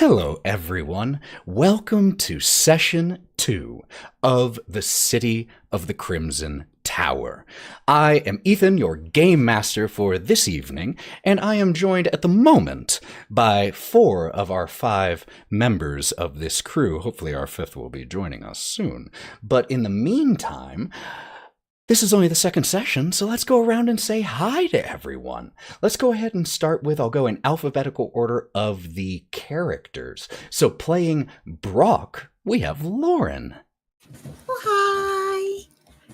Hello, everyone. Welcome to Session 2 of the City of the Crimson Tower. I am Ethan, your Game Master for this evening, and I am joined at the moment by 4 of our 5 members of this crew. Hopefully our 5th will be joining us soon. But in the meantime, this is only the second session, so let's go around and say hi to everyone. Let's go ahead and start with, I'll go in alphabetical order of the characters. So playing Brawk, we have Lauren. Oh, hi.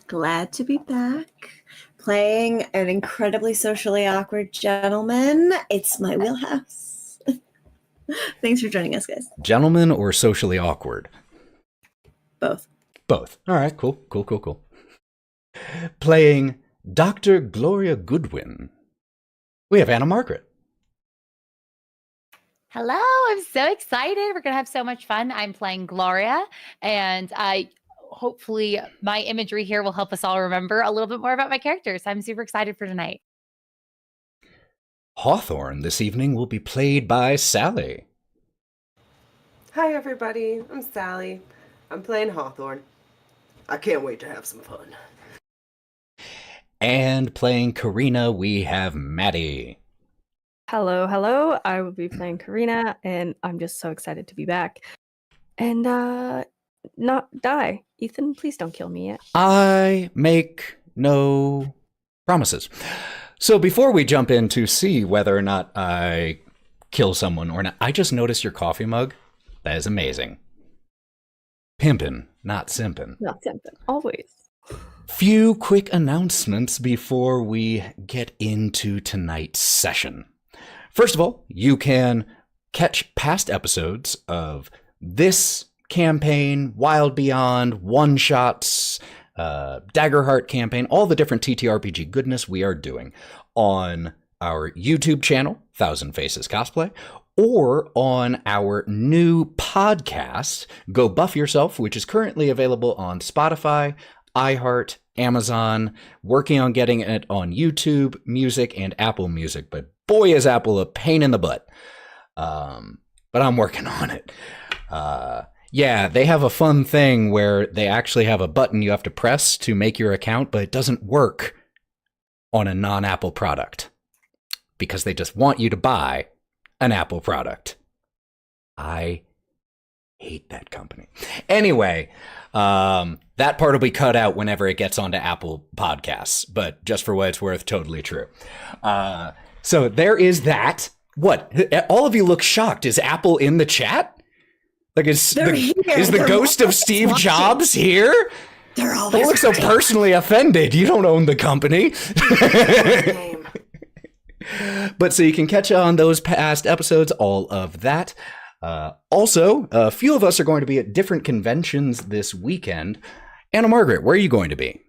Glad to be back. Playing an incredibly socially awkward gentleman. It's my wheelhouse. Thanks for joining us, guys. Gentleman or socially awkward? Both. Both. All right, cool. Playing Dr. Gloria Goodwin, we have Margaret. Hello, I'm so excited. We're going to have so much fun. I'm playing Gloria, and hopefully my imagery here will help us all remember a little bit more about my characters. I'm super excited for tonight. Hawthorne this evening will be played by Sally. Hi everybody, I'm Sally. I'm playing Hawthorne. I can't wait to have some fun. And playing Karina, we have Matty. Hello. I will be playing Karina, and I'm just so excited to be back. And not die. Ethan, please don't kill me yet. I make no promises. So before we jump in to see whether or not I kill someone or not, I just noticed your coffee mug. That is amazing. Pimpin', not simpin'. Not simpin', always. Few quick announcements before we get into tonight's session. First of all, you can catch past episodes of this campaign, Wild Beyond, one-shots, Daggerheart campaign, all the different TTRPG goodness we are doing on our YouTube channel, Thousand Faces Cosplay, or on our new podcast, Go Buff Yourself, which is currently available on Spotify, iHeart, Amazon, working on getting it on YouTube Music and Apple Music, but boy is Apple a pain in the butt. But I'm working on it. Yeah, they have a fun thing where they actually have a button you have to press to make your account, but it doesn't work on a non-Apple product because they just want you to buy an Apple product. I hate that company. Anyway, that part will be cut out whenever it gets onto Apple Podcasts, but just for what it's worth, totally true. So there is that. What? All of you look shocked. Is Apple in the chat? Like, is the ghost of Steve Jobs here? They're all They look so personally offended. You don't own the company. But so you can catch on those past episodes, all of that. Also, a few of us are going to be at different conventions this weekend. Margaret, where are you going to be?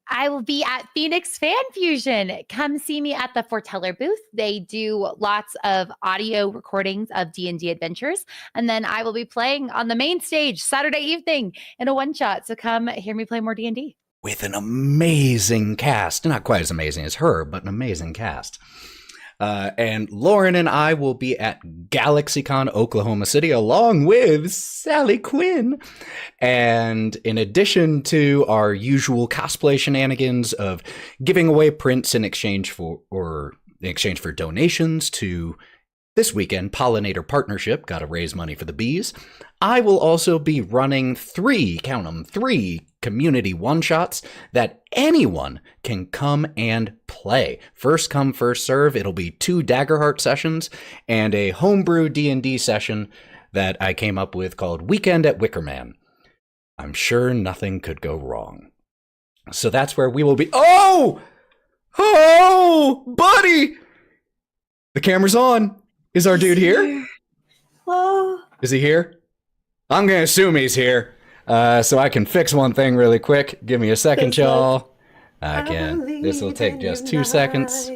I will be at Phoenix Fan Fusion. Come see me at the Foreteller booth. They do lots of audio recordings of D&D adventures. And then I will be playing on the main stage Saturday evening in a one-shot. So come hear me play more D&D. With an amazing cast. Not quite as amazing as her, but an amazing cast. And Lauren and I will be at GalaxyCon Oklahoma City along with Sally Quinn. And in addition to our usual cosplay shenanigans of giving away prints in exchange for donations to this weekend Pollinator Partnership, gotta raise money for the bees, I will also be running 3 community one-shots that anyone can come and play. First come, first serve. It'll be 2 Daggerheart sessions and a homebrew D&D session that I came up with called Weekend at Wickerman. I'm sure nothing could go wrong. So that's where we will be. Oh, buddy! The camera's on. Is our dude here? Oh. Is he here? I'm going to assume he's here. So I can fix one thing really quick. Give me a second, y'all. This will take just 2 seconds.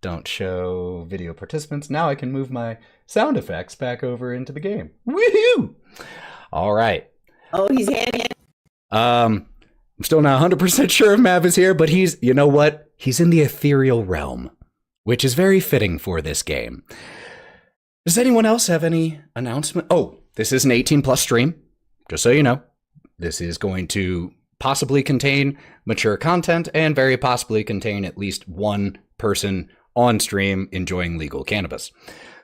Don't show video participants. Now I can move my sound effects back over into the game. Woohoo! All right. Oh, he's handy. I'm still not 100% sure if Mav is here, but you know what? He's in the ethereal realm, which is very fitting for this game. Does anyone else have any announcement? Oh, this is an 18+ stream, just so you know. This is going to possibly contain mature content and very possibly contain at least one person on stream enjoying legal cannabis.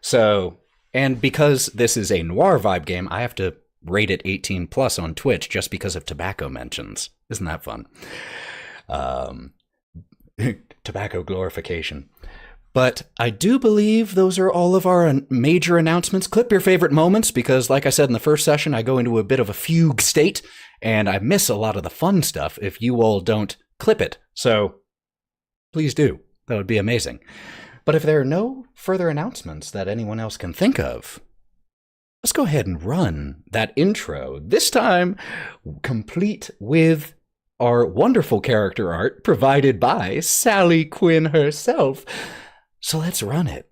So, and because this is a noir vibe game, I have to rate it 18+ on Twitch just because of tobacco mentions. Isn't that fun? Tobacco glorification. But I do believe those are all of our major announcements. Clip your favorite moments because, like I said in the first session, I go into a bit of a fugue state and I miss a lot of the fun stuff if you all don't clip it. So please do. That would be amazing. But if there are no further announcements that anyone else can think of, let's go ahead and run that intro. This time, complete with our wonderful character art provided by Sally Quinn herself. So let's run it.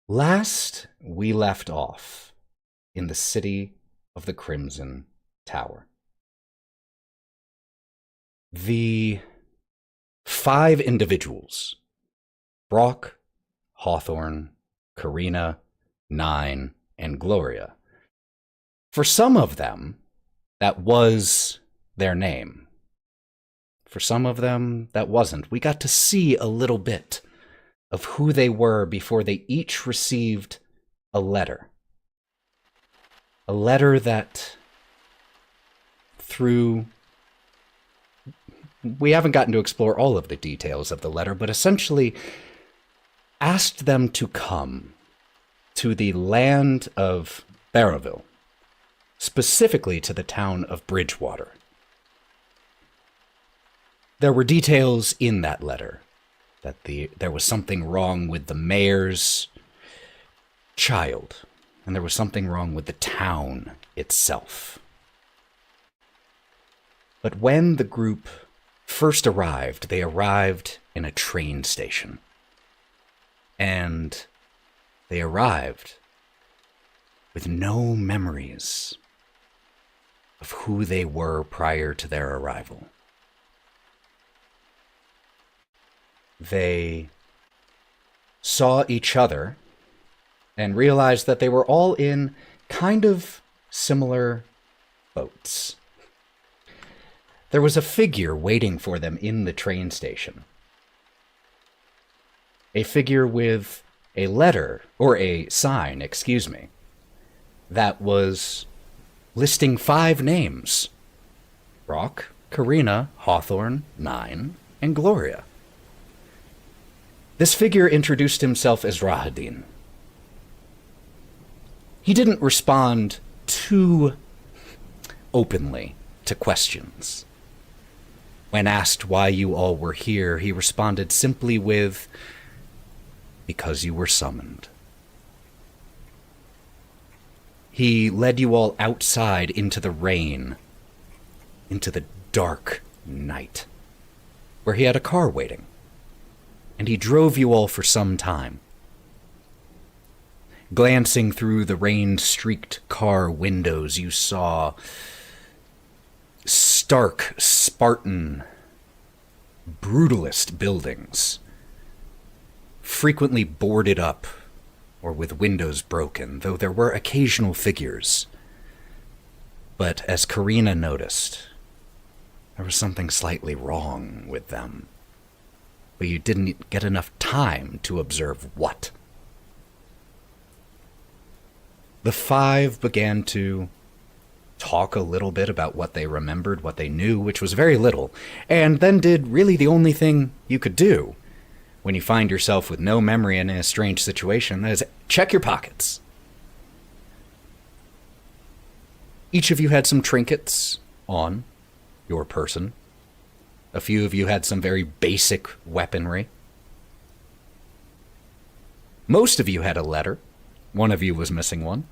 Last, we left off in the city of the Crimson Tower. The 5 individuals, Brawk, Hawthorne, Karina, Nyne, and Gloria. For some of them, that was their name. For some of them, that wasn't. We got to see a little bit of who they were before they each received a letter. A letter that, through... We haven't gotten to explore all of the details of the letter, but essentially asked them to come to the land of Barraville, specifically to the town of Bridgewater. There were details in that letter that there was something wrong with the mayor's child, and there was something wrong with the town itself. But when the group first arrived, they arrived in a train station. And they arrived with no memories of who they were prior to their arrival. They saw each other and realized that they were all in kind of similar boats. There was a figure waiting for them in the train station. A figure with a letter, or a sign, excuse me, that was listing 5 names. Brawk, Karina, Hawthorne, Nyne, and Gloria. This figure introduced himself as Rahadin. He didn't respond too openly to questions. When asked why you all were here, he responded simply with, "Because you were summoned." He led you all outside into the rain, into the dark night, where he had a car waiting. And he drove you all for some time. Glancing through the rain-streaked car windows, you saw stark, Spartan, brutalist buildings, frequently boarded up or with windows broken, though there were occasional figures. But as Karina noticed, there was something slightly wrong with them. But you didn't get enough time to observe what. The five began to talk a little bit about what they remembered, what they knew, which was very little, and then did really the only thing you could do when you find yourself with no memory in a strange situation, that is, check your pockets. Each of you had some trinkets on your person. A few of you had some very basic weaponry. Most of you had a letter. One of you was missing one.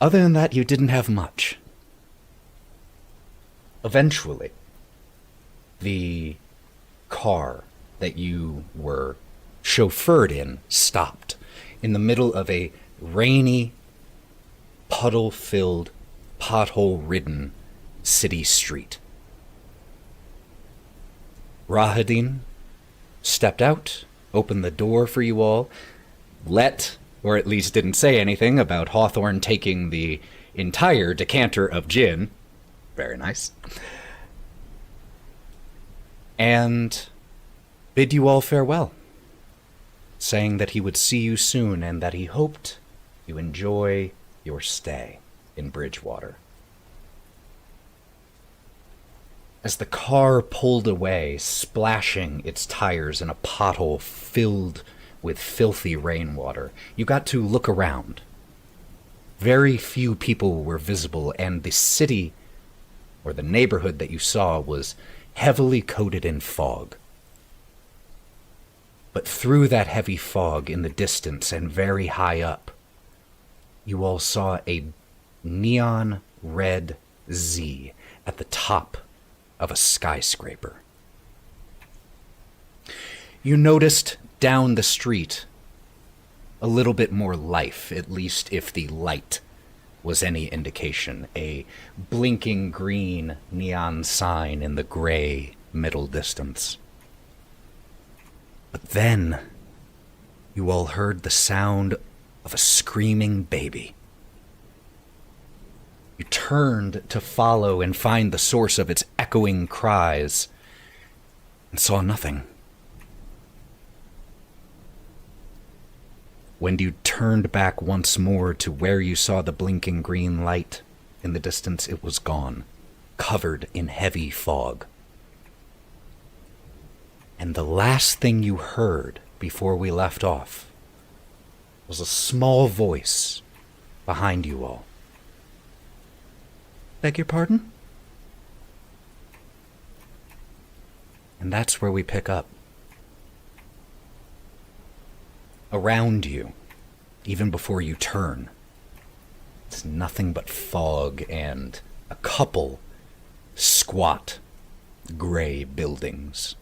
Other than that, you didn't have much. Eventually, the car that you were chauffeured in stopped in the middle of a rainy, puddle-filled, pothole-ridden city street. Rahadin stepped out, opened the door for you all, or at least didn't say anything about Hawthorne taking the entire decanter of gin. Very nice. And bid you all farewell, saying that he would see you soon and that he hoped you enjoy your stay in Bridgewater. As the car pulled away, splashing its tires in a pothole filled with filthy rainwater, you got to look around. Very few people were visible, and the city, or the neighborhood that you saw, was heavily coated in fog. But through that heavy fog in the distance and very high up, you all saw a neon red Z at the top of a skyscraper. You noticed down the street a little bit more life, at least if the light was any indication. A blinking green neon sign in the gray middle distance. But then you all heard the sound of a screaming baby. You turned to follow and find the source of its echoing cries, and saw nothing. When you turned back once more to where you saw the blinking green light in the distance, it was gone, covered in heavy fog. And the last thing you heard before we left off was a small voice behind you all. Beg your pardon? And that's where we pick up. Around you, even before you turn, it's nothing but fog and a couple squat gray buildings.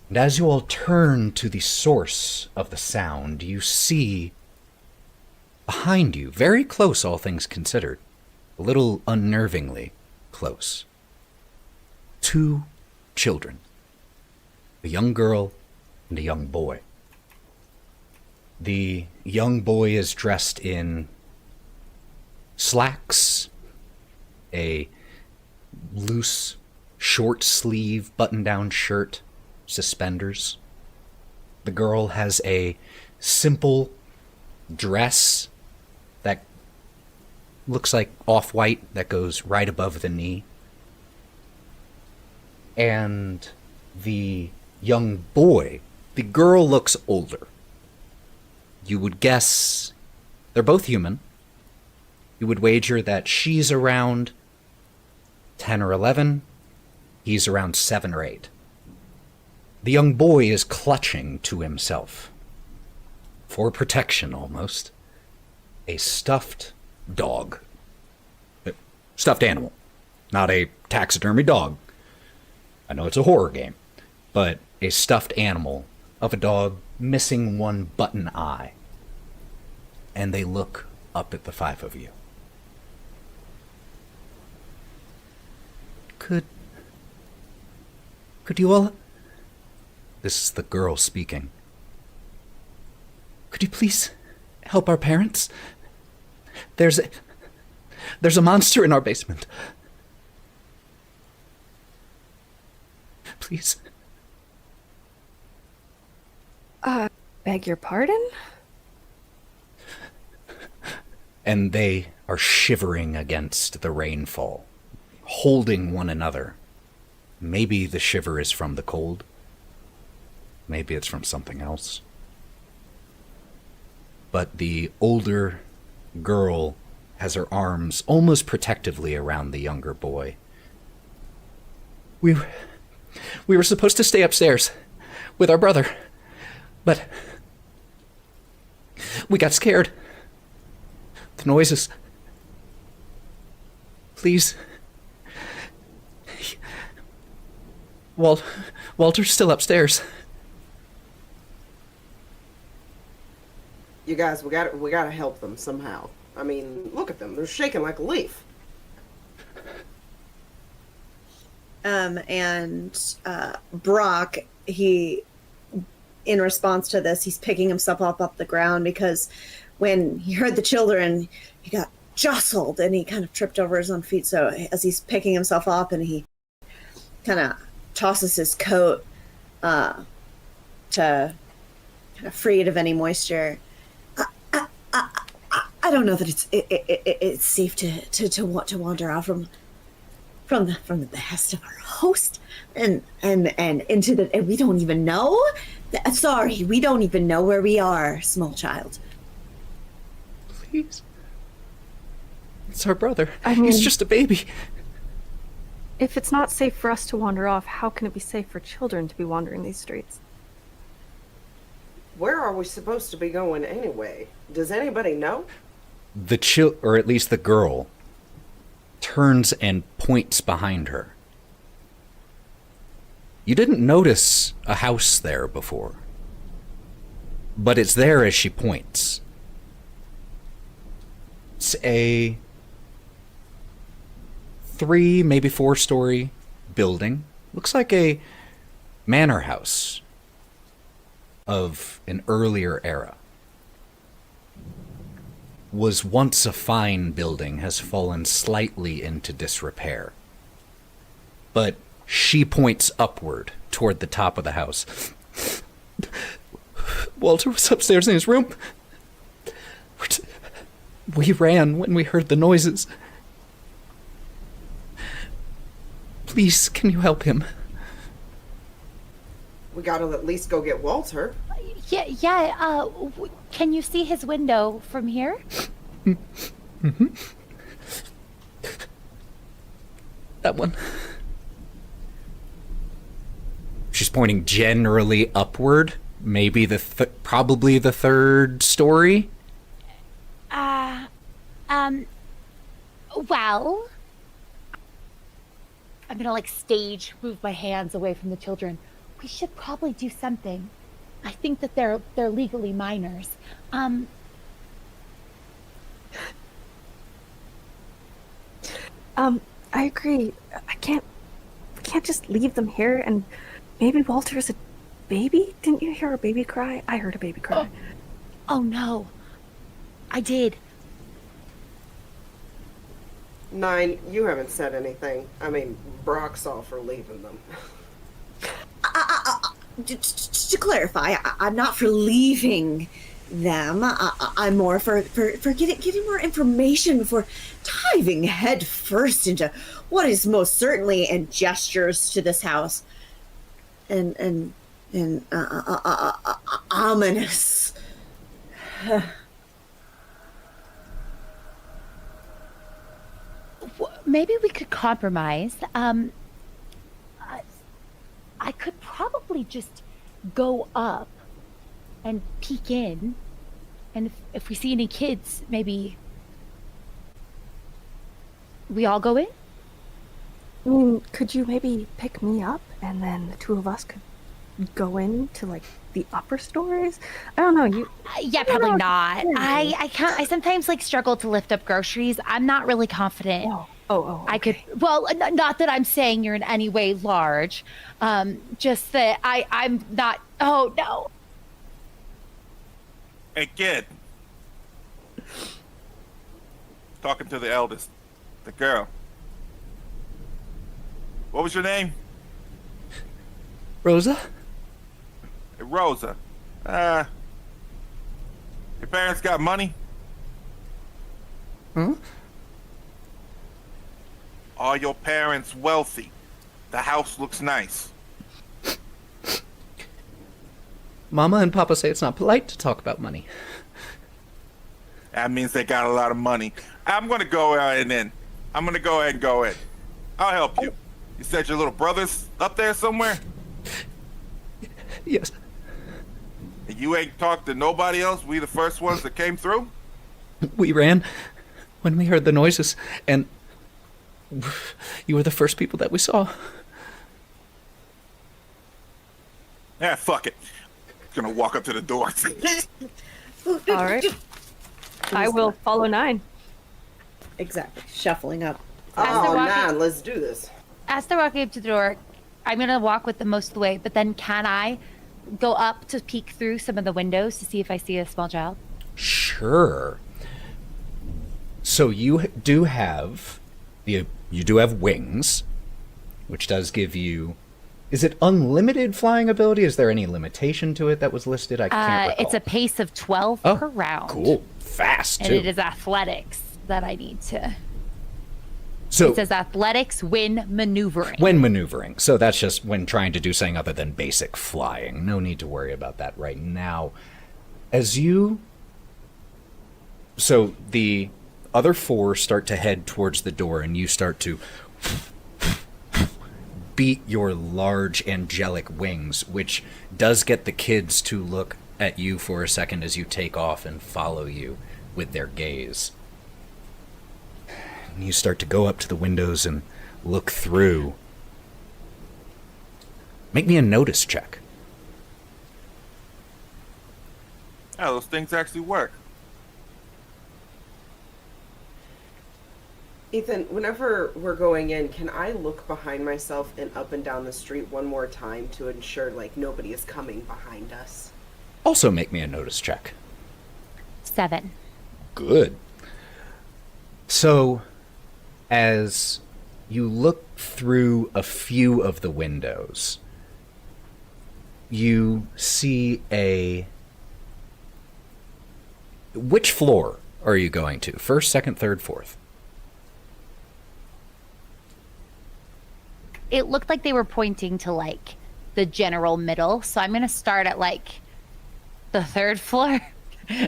And as you all turn to the source of the sound, you see behind you, very close, all things considered, a little unnervingly close, 2 children, a young girl and a young boy. The young boy is dressed in slacks, a loose, short-sleeve, button-down shirt, suspenders. The girl has a simple dress that looks like off-white that goes right above the knee. And the young boy, the girl looks older. You would guess they're both human. You would wager that she's around 10 or 11, he's around 7 or 8. The young boy is clutching to himself, for protection almost, a stuffed dog. A stuffed animal, not a taxidermy dog. I know it's a horror game, but a stuffed animal of a dog missing one button eye. And they look up at the 5 of you. Could you all... This is the girl speaking. Could you please help our parents? There's a monster in our basement. Please. Beg your pardon? and they are shivering against the rainfall, holding one another. Maybe the shiver is from the cold. Maybe it's from something else. But the older girl has her arms almost protectively around the younger boy. We were supposed to stay upstairs with our brother, but we got scared. The noises. Please. Walter's still upstairs. You guys, we gotta help them somehow. I mean, look at them. They're shaking like a leaf. Brawk, in response to this, he's picking himself up the ground because when he heard the children, he got jostled and he kind of tripped over his own feet. So as he's picking himself up and he kind of tosses his coat to kind of free it of any moisture. I don't know that it's safe to wander out from the behest of our host and into the, and we don't even know. Sorry, we don't even know where we are, small child. Please. It's our brother. I mean, he's just a baby. If it's not safe for us to wander off, how can it be safe for children to be wandering these streets? Where are we supposed to be going anyway? Does anybody know? Or at least the girl, turns and points behind her. You didn't notice a house there before, but it's there as she points. It's a 3, maybe 4-story building. Looks like a manor house of an earlier era. Was once a fine building, has fallen slightly into disrepair. But she points upward toward the top of the house. Walter was upstairs in his room. We ran when we heard the noises. Please, can you help him? We gotta at least go get Walter. Yeah, can you see his window from here? Mm-hmm. That one. She's pointing generally upward, maybe probably the 3rd story. Well, I'm gonna move my hands away from the children. We should probably do something. I think that they're legally minors. I agree. We can't just leave them here, and maybe Walter's a baby? Didn't you hear a baby cry? I heard a baby cry. Oh no. I did. Nyne, you haven't said anything. I mean, Brawk's all for leaving them. Just to clarify, I'm not for leaving them. I'm more for getting more information before diving head first into what is most certainly and gestures to this house and ominous. Maybe we could compromise. I could probably just go up and peek in, and if we see any kids, maybe we all go in? I mean, could you maybe pick me up, and then the 2 of us could go into, the upper stories? I don't know, you... yeah, probably not. I can't, I sometimes, struggle to lift up groceries. I'm not really confident. Oh, I could, well, not that I'm saying you're in any way large, just that I'm not, oh, no. Hey, kid. Talking to the eldest, the girl. What was your name? Rosa? Hey, Rosa. Your parents got money? Huh? Are your parents wealthy? The house looks nice. Mama and Papa say it's not polite to talk about money. That means they got a lot of money. I'm gonna go ahead and I'm gonna go ahead and go in. I'll help you. You said your little brother's up there somewhere? Yes. You ain't talked to nobody else? We the first ones that came through? We ran when we heard the noises, and you were the first people that we saw. Yeah, fuck it. Gonna walk up to the door. All right. I will follow Nyne. Exactly. Shuffling up. As they're Oh, walking- man, let's do this. As they're walking up to the door, I'm going to walk with them most of the way, but then can I go up to peek through some of the windows to see if I see a small child? Sure. So you do have wings, which does give you. Is it unlimited flying ability? Is there any limitation to it that was listed? I can't recall. It's a pace of 12 Oh, per round. Cool, fast And too. it is athletics that I need to. So It says athletics when maneuvering. when maneuvering. So that's just when trying to do something other than basic flying. No need to worry about that right now. So the other four start to head towards the door, and you start to beat your large angelic wings, which does get the kids to look at you for a second as you take off and follow you with their gaze. You start to go up to the windows and look through. Make me a notice check. Yeah, those things actually work. Ethan, whenever we're going in, can I look behind myself and up and down the street one more time to ensure, like, nobody is coming behind us? Also make me a notice check. 7. Good. So, as you look through a few of the windows, you see a... Which floor are you going to? First, second, third, fourth? It looked like they were pointing to like the general middle, so I'm going to start at like the 3rd floor.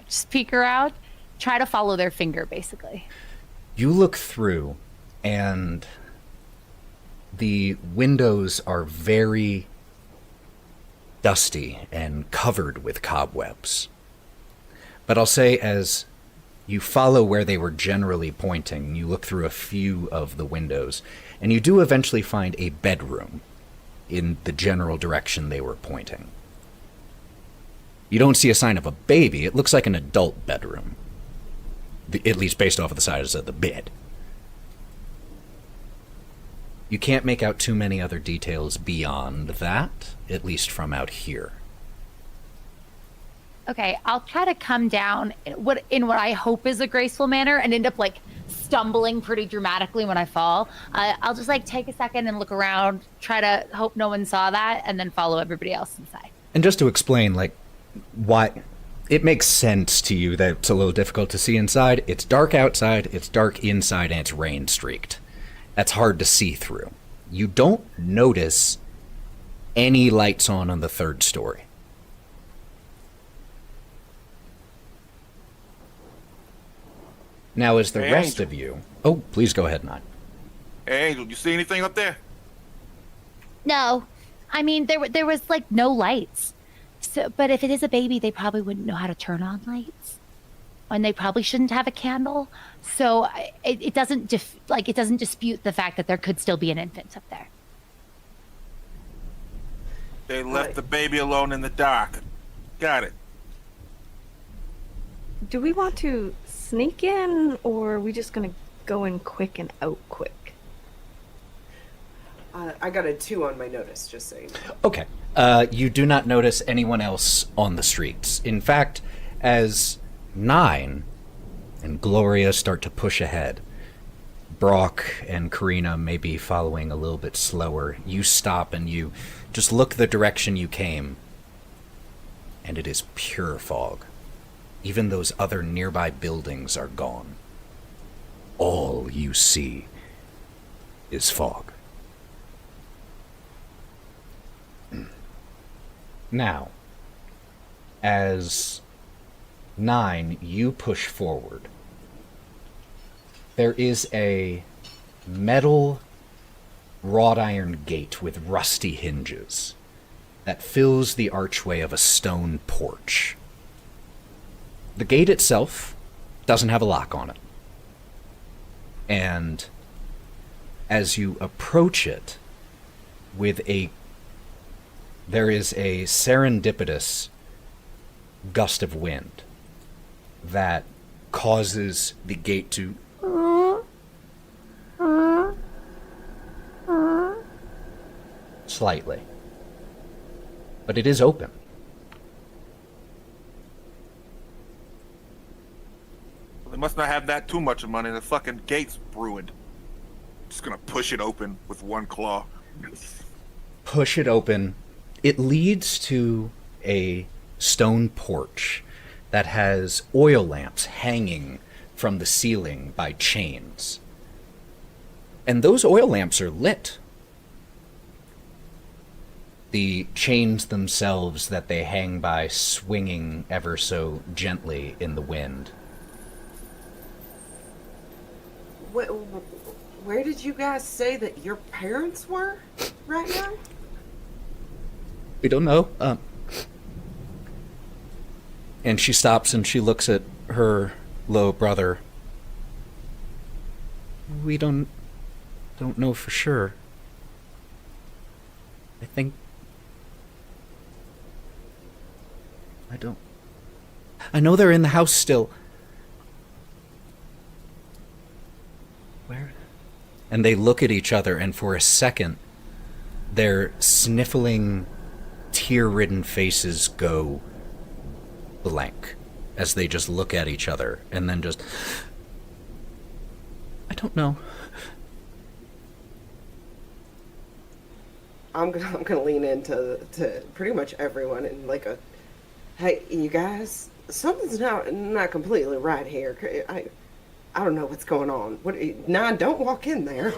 Just peek around, try to follow their finger basically. You look through, and the windows are very dusty and covered with cobwebs. But I'll say, as you follow where they were generally pointing, you look through a few of the windows, and you do eventually find a bedroom in the general direction they were pointing. You don't see a sign of a baby. It looks like an adult bedroom, at least based off of the size of the bed. You can't make out too many other details beyond that, at least from out here. Okay, I'll try to come down in what I hope is a graceful manner and end up like stumbling pretty dramatically when I fall. I'll just like take a second and look around, try to hope no one saw that, and then follow everybody else inside. And just to explain, like, why it makes sense to you that it's a little difficult to see inside. It's dark outside, it's dark inside, and it's rain streaked. That's hard to see through. You don't notice any lights on the 3rd story. Now, as the Hey, rest Angel. of you... Oh, please go ahead, Nyne. Hey, Angel, you see anything up there? No, I mean there was like no lights. So, but if it is a baby, they probably wouldn't know how to turn on lights, and they probably shouldn't have a candle. So it doesn't it doesn't dispute the fact that there could still be an infant up there. They left the baby alone in the dark. Got it. Do we want to sneak in, or are we just gonna go in quick and out quick? I got a 2 on my notice, just saying. Okay. You do not notice anyone else on the streets. In fact, as Nyne and Gloria start to push ahead, Brawk and Karina may be following a little bit slower. You stop and you just look the direction you came, and it is pure fog. Even those other nearby buildings are gone. all you see is fog. Now, as Nyne, you push forward, there is a metal wrought iron gate with rusty hinges that fills the archway of a stone porch. The gate itself doesn't have a lock on it. And as you approach it, there is a serendipitous gust of wind that causes the gate to slightly. But it is open. Well, they must not have that too much money. The fucking gate's ruined. Just gonna push it open with one claw. Push it open. It leads to a stone porch that has oil lamps hanging from the ceiling by chains. And those oil lamps are lit. The chains themselves that they hang by swinging ever so gently in the wind. Where did you guys say that your parents were right now? We don't know. And she stops and she looks at her low brother. We don't know for sure. I know they're in the house still. Where? And they look at each other, and for a second, their sniffling, tear-ridden faces go blank as they just look at each other, and then just... I don't know. I'm gonna lean into pretty much everyone and like a, hey, you guys, something's not completely right here. I don't know what's going on. Nyne, don't walk in there.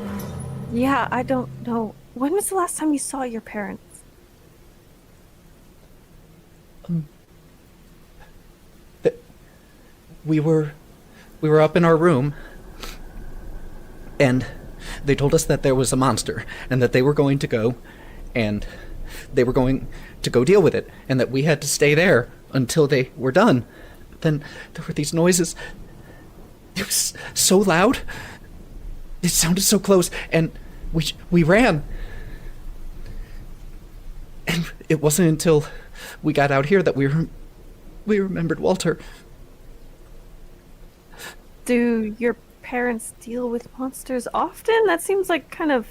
Yeah, I don't know. When was the last time you saw your parents? We were up in our room, and they told us that there was a monster, and that they were going to go, and they were going to go deal with it, and that we had to stay there until they were done. Then there were these noises. It was so loud. It sounded so close, and we ran. And it wasn't until we got out here that we remembered Walter. Do your parents deal with monsters often? That seems like kind of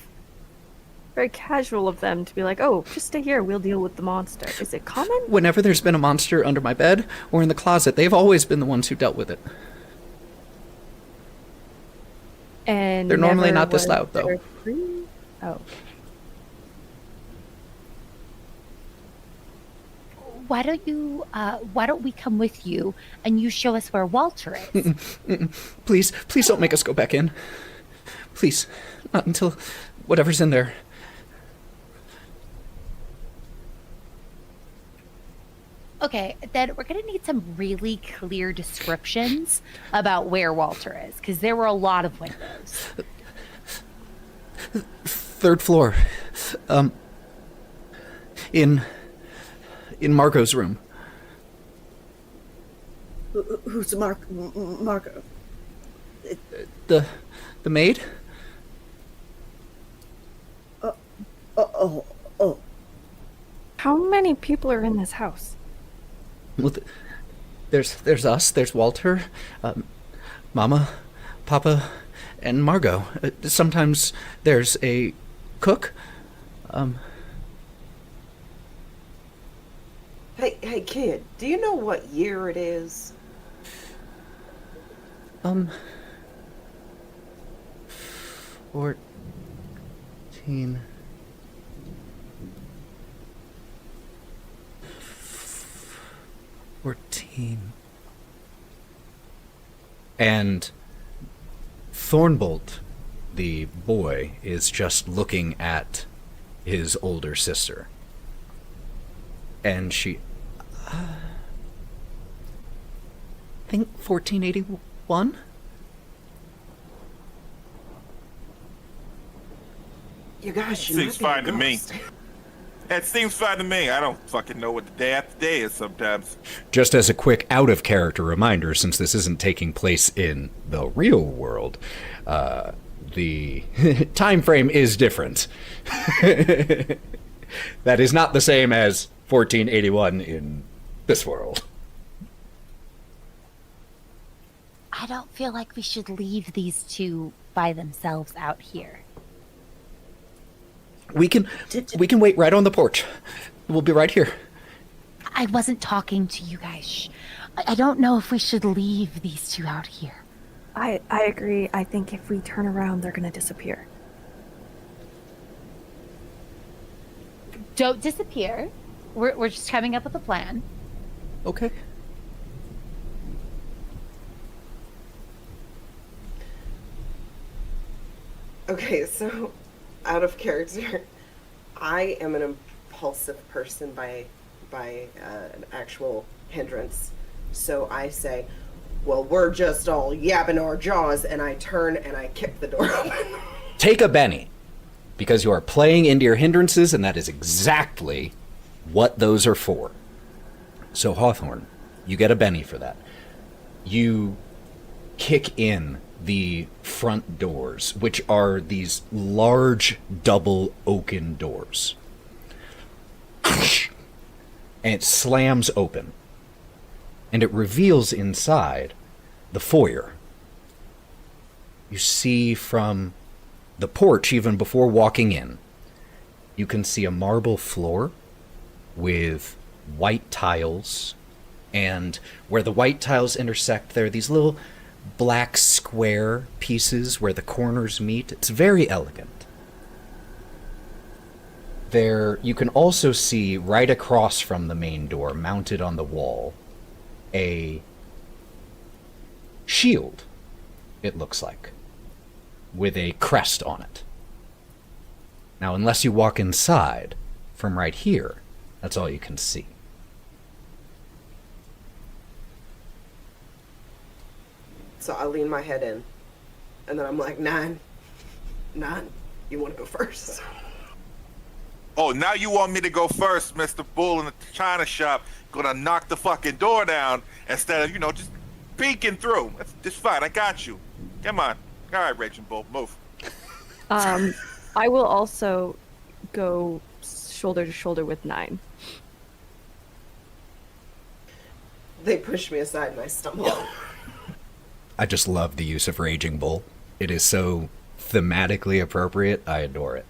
very casual of them to be like, oh, just stay here, we'll deal with the monster. Is it common? Whenever there's been a monster under my bed or in the closet, they've always been the ones who dealt with it. And they're normally never not this was loud, though. there free? Oh. Why don't we come with you and you show us where Walter is? Please don't make us go back in. Please, not until whatever's in there. Okay, then we're going to need some really clear descriptions about where Walter is, because there were a lot of windows. 3rd floor. In Margot's room. Who's Margot? The maid? Oh. How many people are in this house? Well, there's us, there's Walter, Mama, Papa, and Margot. Sometimes there's a cook. Hey, kid, do you know what year it is? 14. And Thornbolt, the boy, is just looking at his older sister. And she... I think 1481? You guys should Seems fine to me. It seems fine to me. I don't fucking know what the day after day is sometimes. Just as a quick out-of-character reminder, since this isn't taking place in the real world, the time frame is different. That is not the same as 1481 in this world. I don't feel like we should leave these two by themselves out here. We can wait right on the porch. We'll be right here. I wasn't talking to you guys. Shh. I don't know if we should leave these two out here. I agree. I think if we turn around, they're gonna disappear. Don't disappear. We're just coming up with a plan. Okay. Okay, so out of character, I am an impulsive person by an actual hindrance. So I say, well, we're just all yapping our jaws, and I turn and I kick the door open. Take a Benny, because you are playing into your hindrances, and that is exactly what those are for. So Hawthorne, you get a Benny for that. You kick in the front doors, which are these large double oaken doors. And it slams open. And it reveals inside the foyer. You see from the porch, even before walking in, you can see a marble floor with white tiles. And where the white tiles intersect, there are these little black square pieces where the corners meet. It's very elegant. There, you can also see right across from the main door, mounted on the wall, a shield, it looks like, with a crest on it. Now, unless you walk inside from right here, that's all you can see. So I lean my head in, and then I'm like, Nyne, you want to go first? Oh, now you want me to go first, Mr. Bull in the china shop, gonna knock the fucking door down instead of, just peeking through. That's just fine, I got you. Come on. All right, Raging Bull, move. I will also go shoulder to shoulder with Nyne. They push me aside and I stumble. I just love the use of Raging Bull. It is so thematically appropriate. I adore it.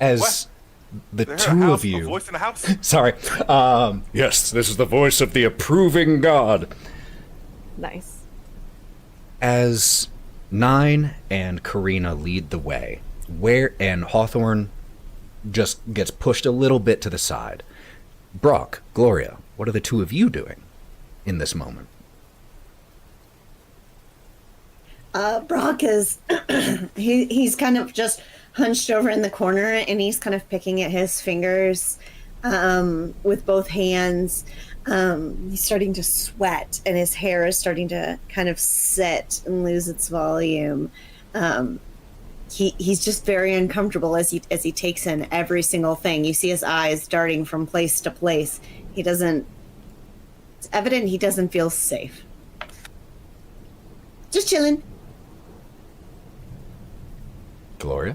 As the two of you... A voice in the house? Sorry. Yes, this is the voice of the approving god. Nice. As Nyne and Karina lead the way, and Hawthorne just gets pushed a little bit to the side. Brawk, Gloria, what are the two of you doing in this moment? Brawk is he's kind of just hunched over in the corner, and he's kind of picking at his fingers with both hands. He's starting to sweat, and his hair is starting to kind of sit and lose its volume. He's just very uncomfortable as he takes in every single thing. You see his eyes darting from place to place. It's evident he doesn't feel safe. Just chilling. Gloria?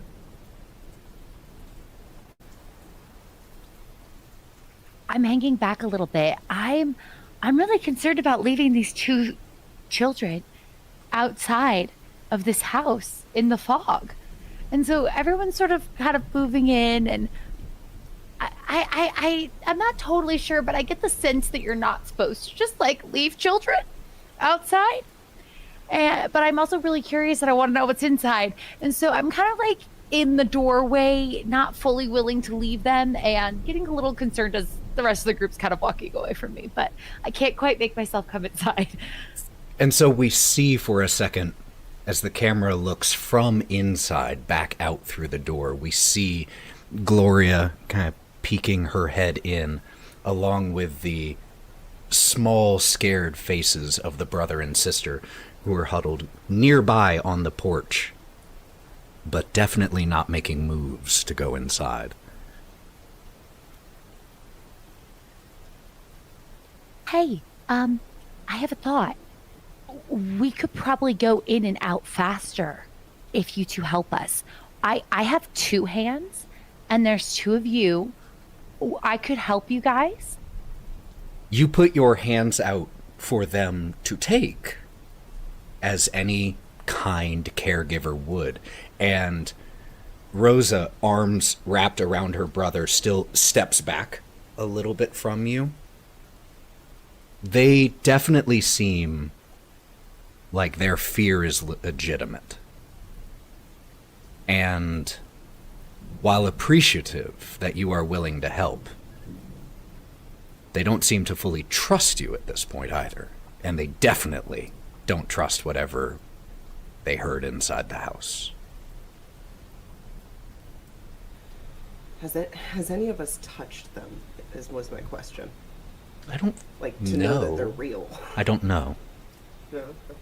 I'm hanging back a little bit. I'm really concerned about leaving these two children outside of this house in the fog. And so everyone's sort of kind of moving in, and I'm not totally sure, but I get the sense that you're not supposed to just leave children outside. But I'm also really curious and I want to know what's inside. And so I'm kind of in the doorway, not fully willing to leave them, and getting a little concerned as the rest of the group's kind of walking away from me. But I can't quite make myself come inside. And so we see for a second as the camera looks from inside back out through the door, we see Gloria kind of peeking her head in, along with the small, scared faces of the brother and sister who are huddled nearby on the porch, but definitely not making moves to go inside. Hey, I have a thought. We could probably go in and out faster if you two help us. I have 2 hands, and there's 2 of you. I could help you guys. You put your hands out for them to take, as any kind caregiver would, and Rosa, arms wrapped around her brother, still steps back a little bit from you. They definitely seem like their fear is legitimate. And while appreciative that you are willing to help, they don't seem to fully trust you at this point either. And they definitely don't trust whatever they heard inside the house. Has any of us touched them? Was my question. I don't Like, to know that they're real. I don't know. No? Okay.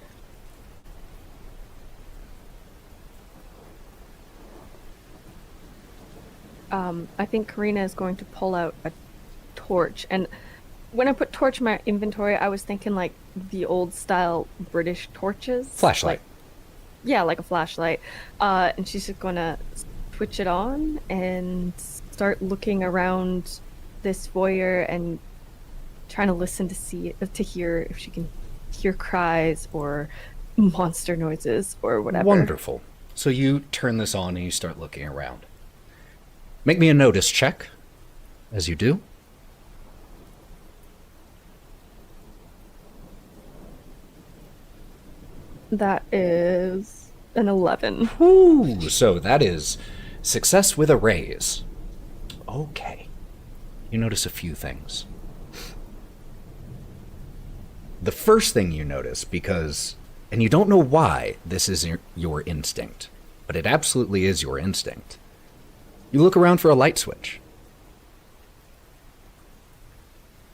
I think Karina is going to pull out a torch. And when I put torch in my inventory, I was thinking like the old style British torches. Flashlight. Like a flashlight. And she's just going to switch it on and start looking around this foyer and trying to listen to hear if she can hear cries or monster noises or whatever. Wonderful. So you turn this on and you start looking around. Make me a notice check, as you do. That is an 11. Ooh, so that is success with a raise. Okay. You notice a few things. The first thing you notice, and you don't know why this is your instinct, but it absolutely is your instinct. You look around for a light switch.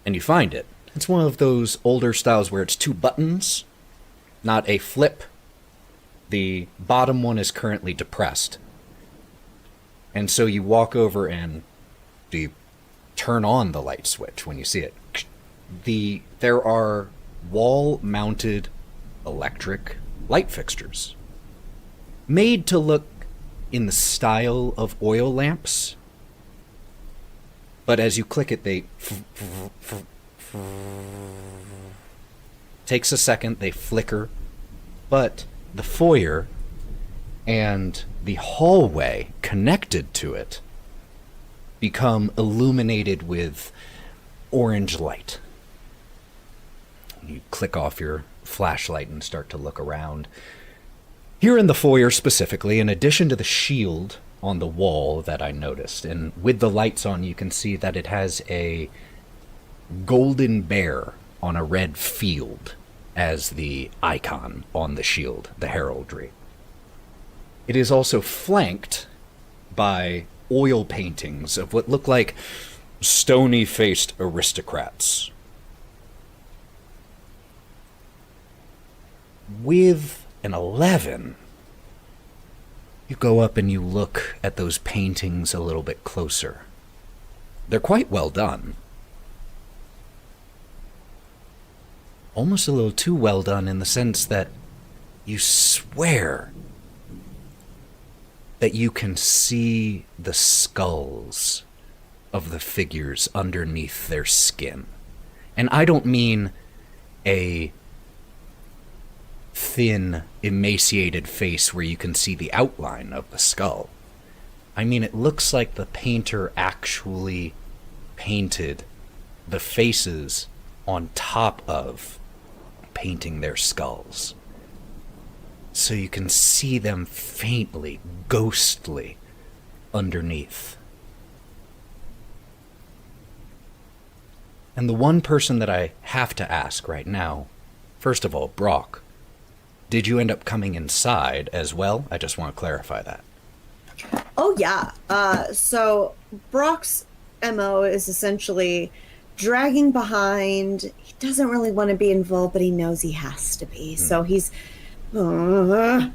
And you find it. It's one of those older styles where it's 2 buttons, not a flip. The bottom one is currently depressed. And so you walk over and you turn on the light switch when you see it. There are wall-mounted electric light fixtures made to look in the style of oil lamps, but as you click it, they takes a second, they flicker, but the foyer and the hallway connected to it become illuminated with orange light. You click off your flashlight and start to look around. Here in the foyer specifically, in addition to the shield on the wall that I noticed, and with the lights on, you can see that it has a golden bear on a red field as the icon on the shield, the heraldry. It is also flanked by oil paintings of what look like stony-faced aristocrats. With an 11, you go up and you look at those paintings a little bit closer. They're quite well done. Almost a little too well done in the sense that you swear that you can see the skulls of the figures underneath their skin. And I don't mean a thin, emaciated face where you can see the outline of the skull. I mean, it looks like the painter actually painted the faces on top of painting their skulls. So you can see them faintly, ghostly, underneath. And the one person that I have to ask right now, first of all, Brawk, did you end up coming inside as well? I just want to clarify that. Oh, yeah. So Brawk's MO is essentially dragging behind. He doesn't really want to be involved, but he knows he has to be. So he's and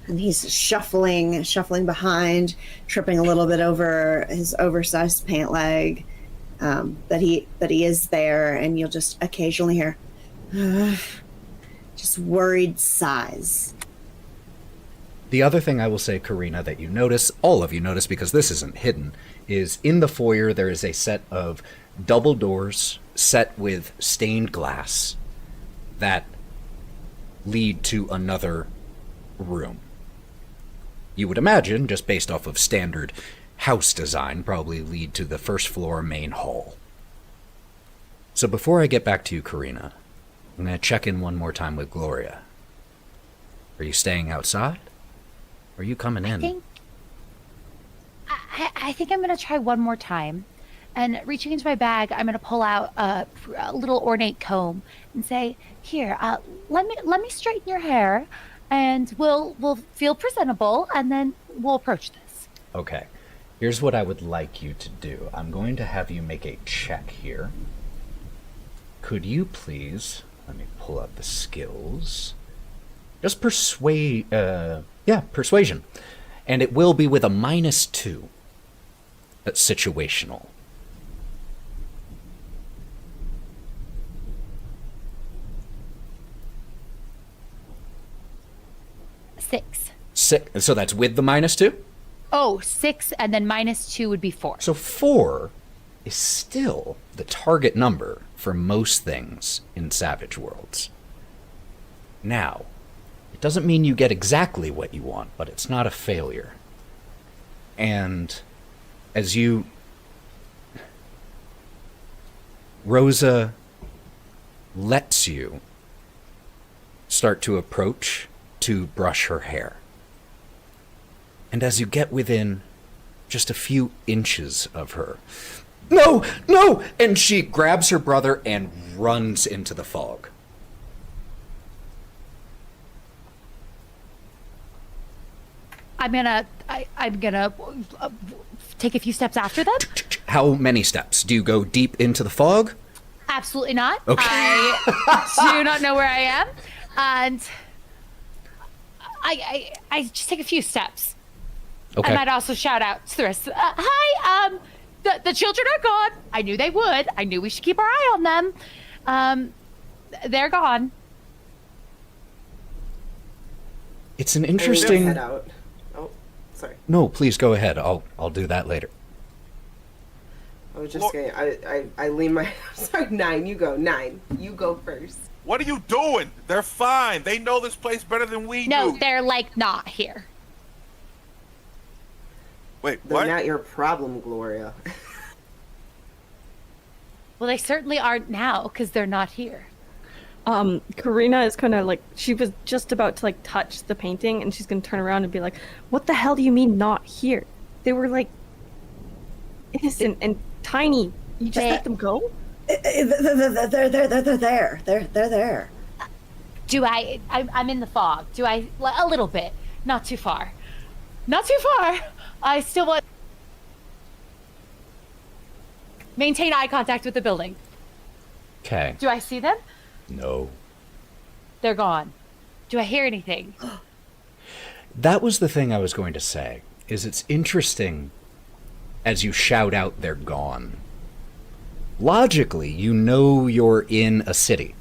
he's shuffling behind, tripping a little bit over his oversized pant leg. But he is there, and you'll just occasionally hear just worried sighs. The other thing I will say, Karina, that you notice, all of you notice because this isn't hidden, is in the foyer there is a set of double doors set with stained glass that lead to another room. You would imagine, just based off of standard house design, probably lead to the first floor main hall. So before I get back to you, Karina, I'm going to check in one more time with Gloria. Are you staying outside? Or are you coming in? I think I'm going to try one more time. And reaching into my bag, I'm going to pull out a little ornate comb and say, "Here, let me straighten your hair, and we'll feel presentable, and then we'll approach this." Okay. Here's what I would like you to do. I'm going to have you make a check here. Could you please, let me pull up the skills. Just persuasion. And it will be with a -2. That's situational. Six. So that's with the -2? Oh, 6, and then -2 would be 4. So 4 is still the target number for most things in Savage Worlds. Now, it doesn't mean you get exactly what you want, but it's not a failure. And as you... Rosa lets you start to approach to brush her hair. And as you get within just a few inches of her, "No! No!" And she grabs her brother and runs into the fog. I'm gonna take a few steps after them. How many steps? Do you go deep into the fog? Absolutely not. Okay. I do not know where I am, and I just take a few steps. Okay. I might also shout out to the rest. "Hi, the children are gone. I knew they would. I knew we should keep our eye on them. They're gone." It's an interesting... Head out. Oh, sorry. No, please go ahead. I'll do that later. I was just saying, I lean my... Sorry, Nyne, you go. Nyne, you go first. What are you doing? They're fine. They know this place better than we No, do. they're like not here. Wait, They're what? not your problem, Gloria. Well, they certainly aren't now because they're not here. Karina is kind of like, she was just about to like touch the painting, and she's gonna turn around and be like, "What the hell do you mean not here? They were like innocent and tiny. You just let them go?" They're there. They're there. I'm in the fog. Do I? A little bit. Not too far. Not too far. I still want... Maintain eye contact with the building. Okay. Do I see them? No. They're gone. Do I hear anything? That was the thing I was going to say, is it's interesting as you shout out they're gone. Logically, you know you're in a city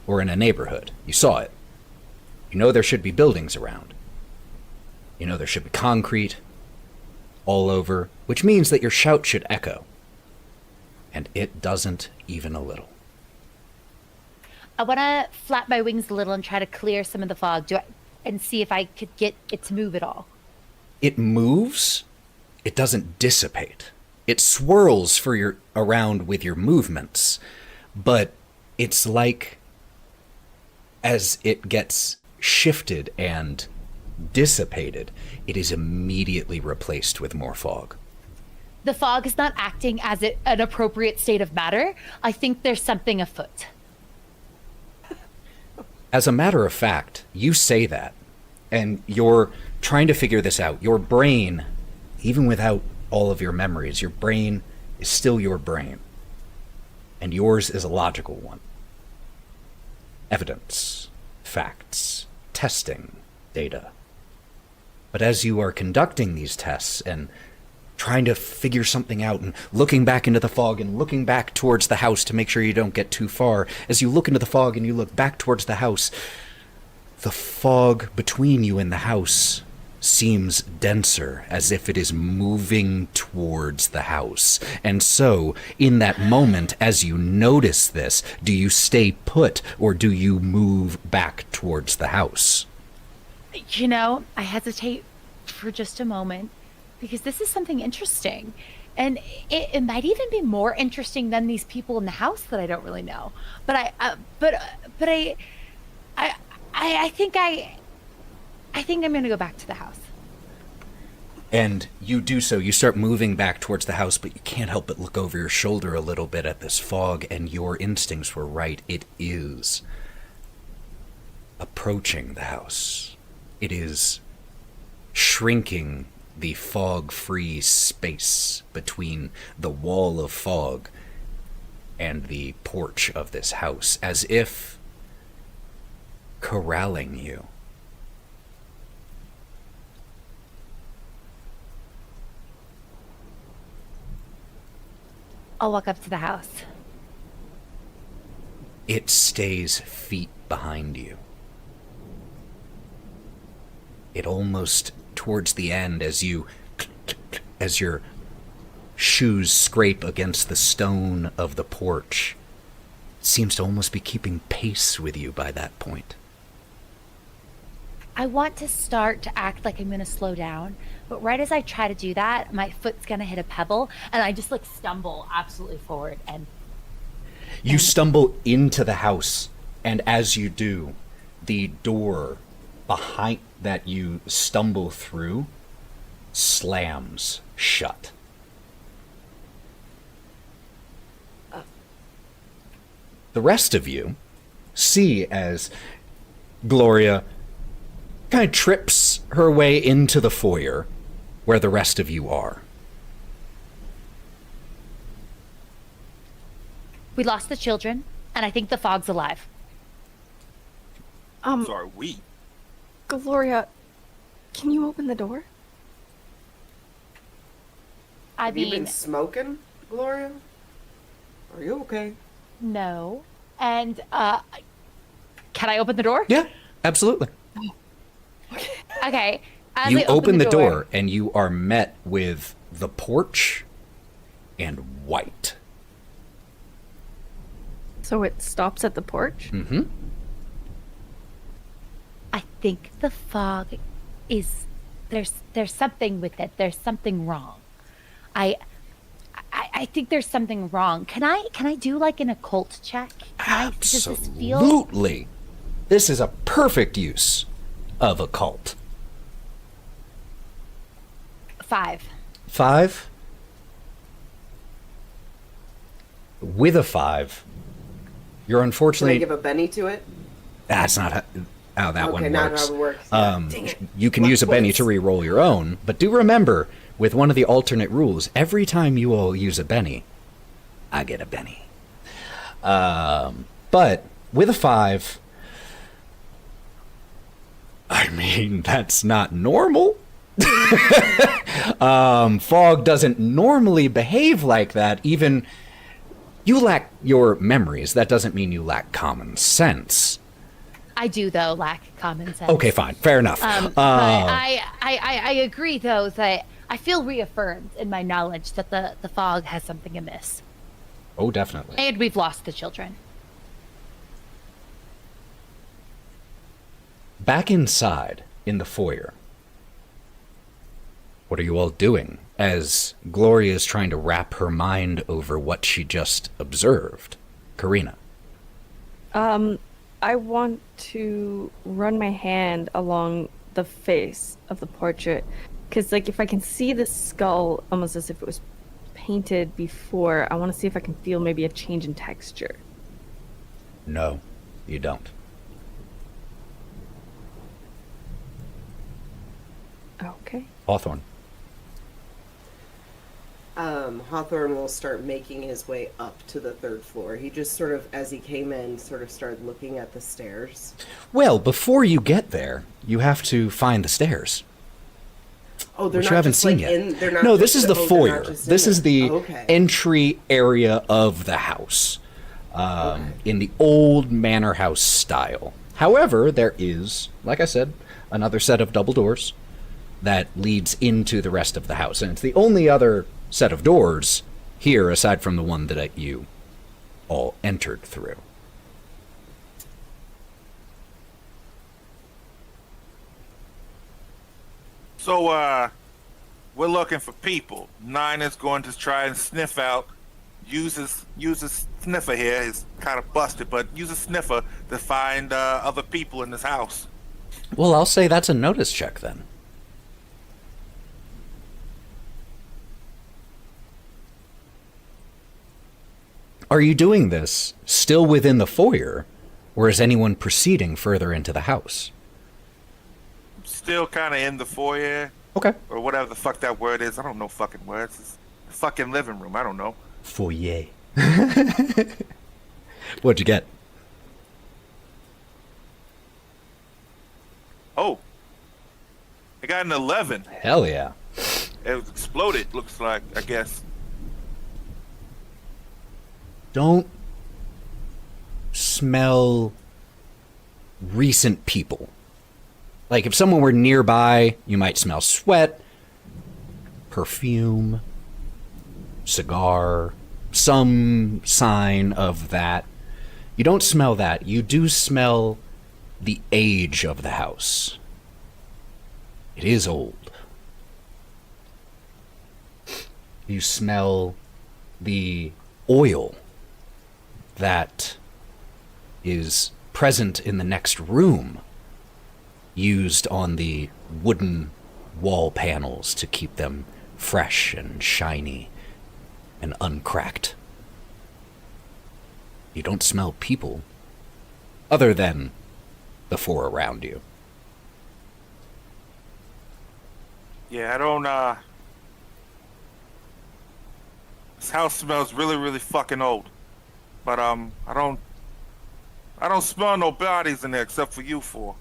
or in a neighborhood. You saw it. You know there should be buildings around. You know there should be concrete all over, which means that your shout should echo. And it doesn't even a little. I want to flap my wings a little and try to clear some of the fog. And see if I could get it to move at all. It moves. It doesn't dissipate. It swirls around with your movements, but it's like as it gets shifted and dissipated, it is immediately replaced with more fog. The fog is not acting as an appropriate state of matter. I think there's something afoot. As a matter of fact, you say that, and you're trying to figure this out. Your brain, even without all of your memories, your brain is still your brain. And yours is a logical one. Evidence, facts, testing, data. But as you are conducting these tests and trying to figure something out and looking back into the fog and looking back towards the house to make sure you don't get too far, as you look into the fog and you look back towards the house, the fog between you and the house seems denser, as if it is moving towards the house. And so, in that moment, as you notice this, do you stay put or do you move back towards the house? You know, I hesitate for just a moment because this is something interesting. And it might even be more interesting than these people in the house that I don't really know. But I think I'm going to go back to the house. And you do so. You start moving back towards the house, but you can't help but look over your shoulder a little bit at this fog, and your instincts were right. It is approaching the house. It is shrinking the fog-free space between the wall of fog and the porch of this house, as if corralling you. I'll walk up to the house. It stays feet behind you. It almost, towards the end, as your shoes scrape against the stone of the porch, seems to almost be keeping pace with you by that point. I want to start to act like I'm going to slow down, but right as I try to do that, my foot's going to hit a pebble, and I just stumble absolutely forward. And you stumble into the house, and as you do, the door behind that you stumble through slams shut. The rest of you see as Gloria kind of trips her way into the foyer where the rest of you are. We lost the children, and I think the fog's alive. So are we. Gloria, can you open the door? Have you been smoking, Gloria? Are you okay? No. And, can I open the door? Yeah, absolutely. Okay. You open the door, and you are met with the porch and white. So it stops at the porch? Mm-hmm. I think the fog is there's something with it. There's something wrong. I think there's something wrong. Can I do an occult check? Absolutely. This is a perfect use of occult. 5. 5? With a 5, you're unfortunately... Can I give a Benny to it? That's not how that one not works. how it works. Dang it. You can use a Benny to re-roll your own, but do remember, with one of the alternate rules, every time you all use a Benny, I get a Benny. But with a 5, I mean, that's not normal. Fog doesn't normally behave like that. Even you lack your memories. That doesn't mean you lack common sense. I do, though, lack common sense. Okay, fine. Fair enough. But I agree, though, that I feel reaffirmed in my knowledge that the fog has something amiss. Oh, definitely. And we've lost the children. Back inside, in the foyer, what are you all doing as Gloria is trying to wrap her mind over what she just observed? Karina. I want to run my hand along the face of the portrait, because if I can see the skull almost as if it was painted before, I want to see if I can feel maybe a change in texture. No, you don't. Okay. Hawthorne. Hawthorne will start making his way up to the 3rd floor. He just sort of, as he came in, sort of started looking at the stairs. Well, before you get there, you have to find the stairs. Oh, they're which not you haven't just, seen like, yet. they're not No, just- this is the they're not foyer. just in This is there. the Okay. entry area of the house, in the old manor house style. However, there is, like I said, another set of double doors that leads into the rest of the house. And it's the only other set of doors here, aside from the one that you all entered through. So, we're looking for people. Nyne is going to try and sniff out. Use a sniffer here. It's kind of busted, but use a sniffer to find other people in this house. Well, I'll say that's a notice check then. Are you doing this still within the foyer, or is anyone proceeding further into the house? Still kind of in the foyer, Okay. or whatever the fuck that word is. I don't know fucking words. It's the fucking living room. I don't know. Foyer. What'd you get? Oh, I got an 11. Hell yeah. It was exploded. Looks like. I guess. Don't smell recent people. Like, if someone were nearby, you might smell sweat, perfume, cigar, some sign of that. You don't smell that. You do smell the age of the house. It is old. You smell the oil that is present in the next room, used on the wooden wall panels to keep them fresh and shiny and uncracked. You don't smell people, other than the four around you. Yeah, I don't. This house smells really, really fucking old. But I don't smell no bodies in there except for you four.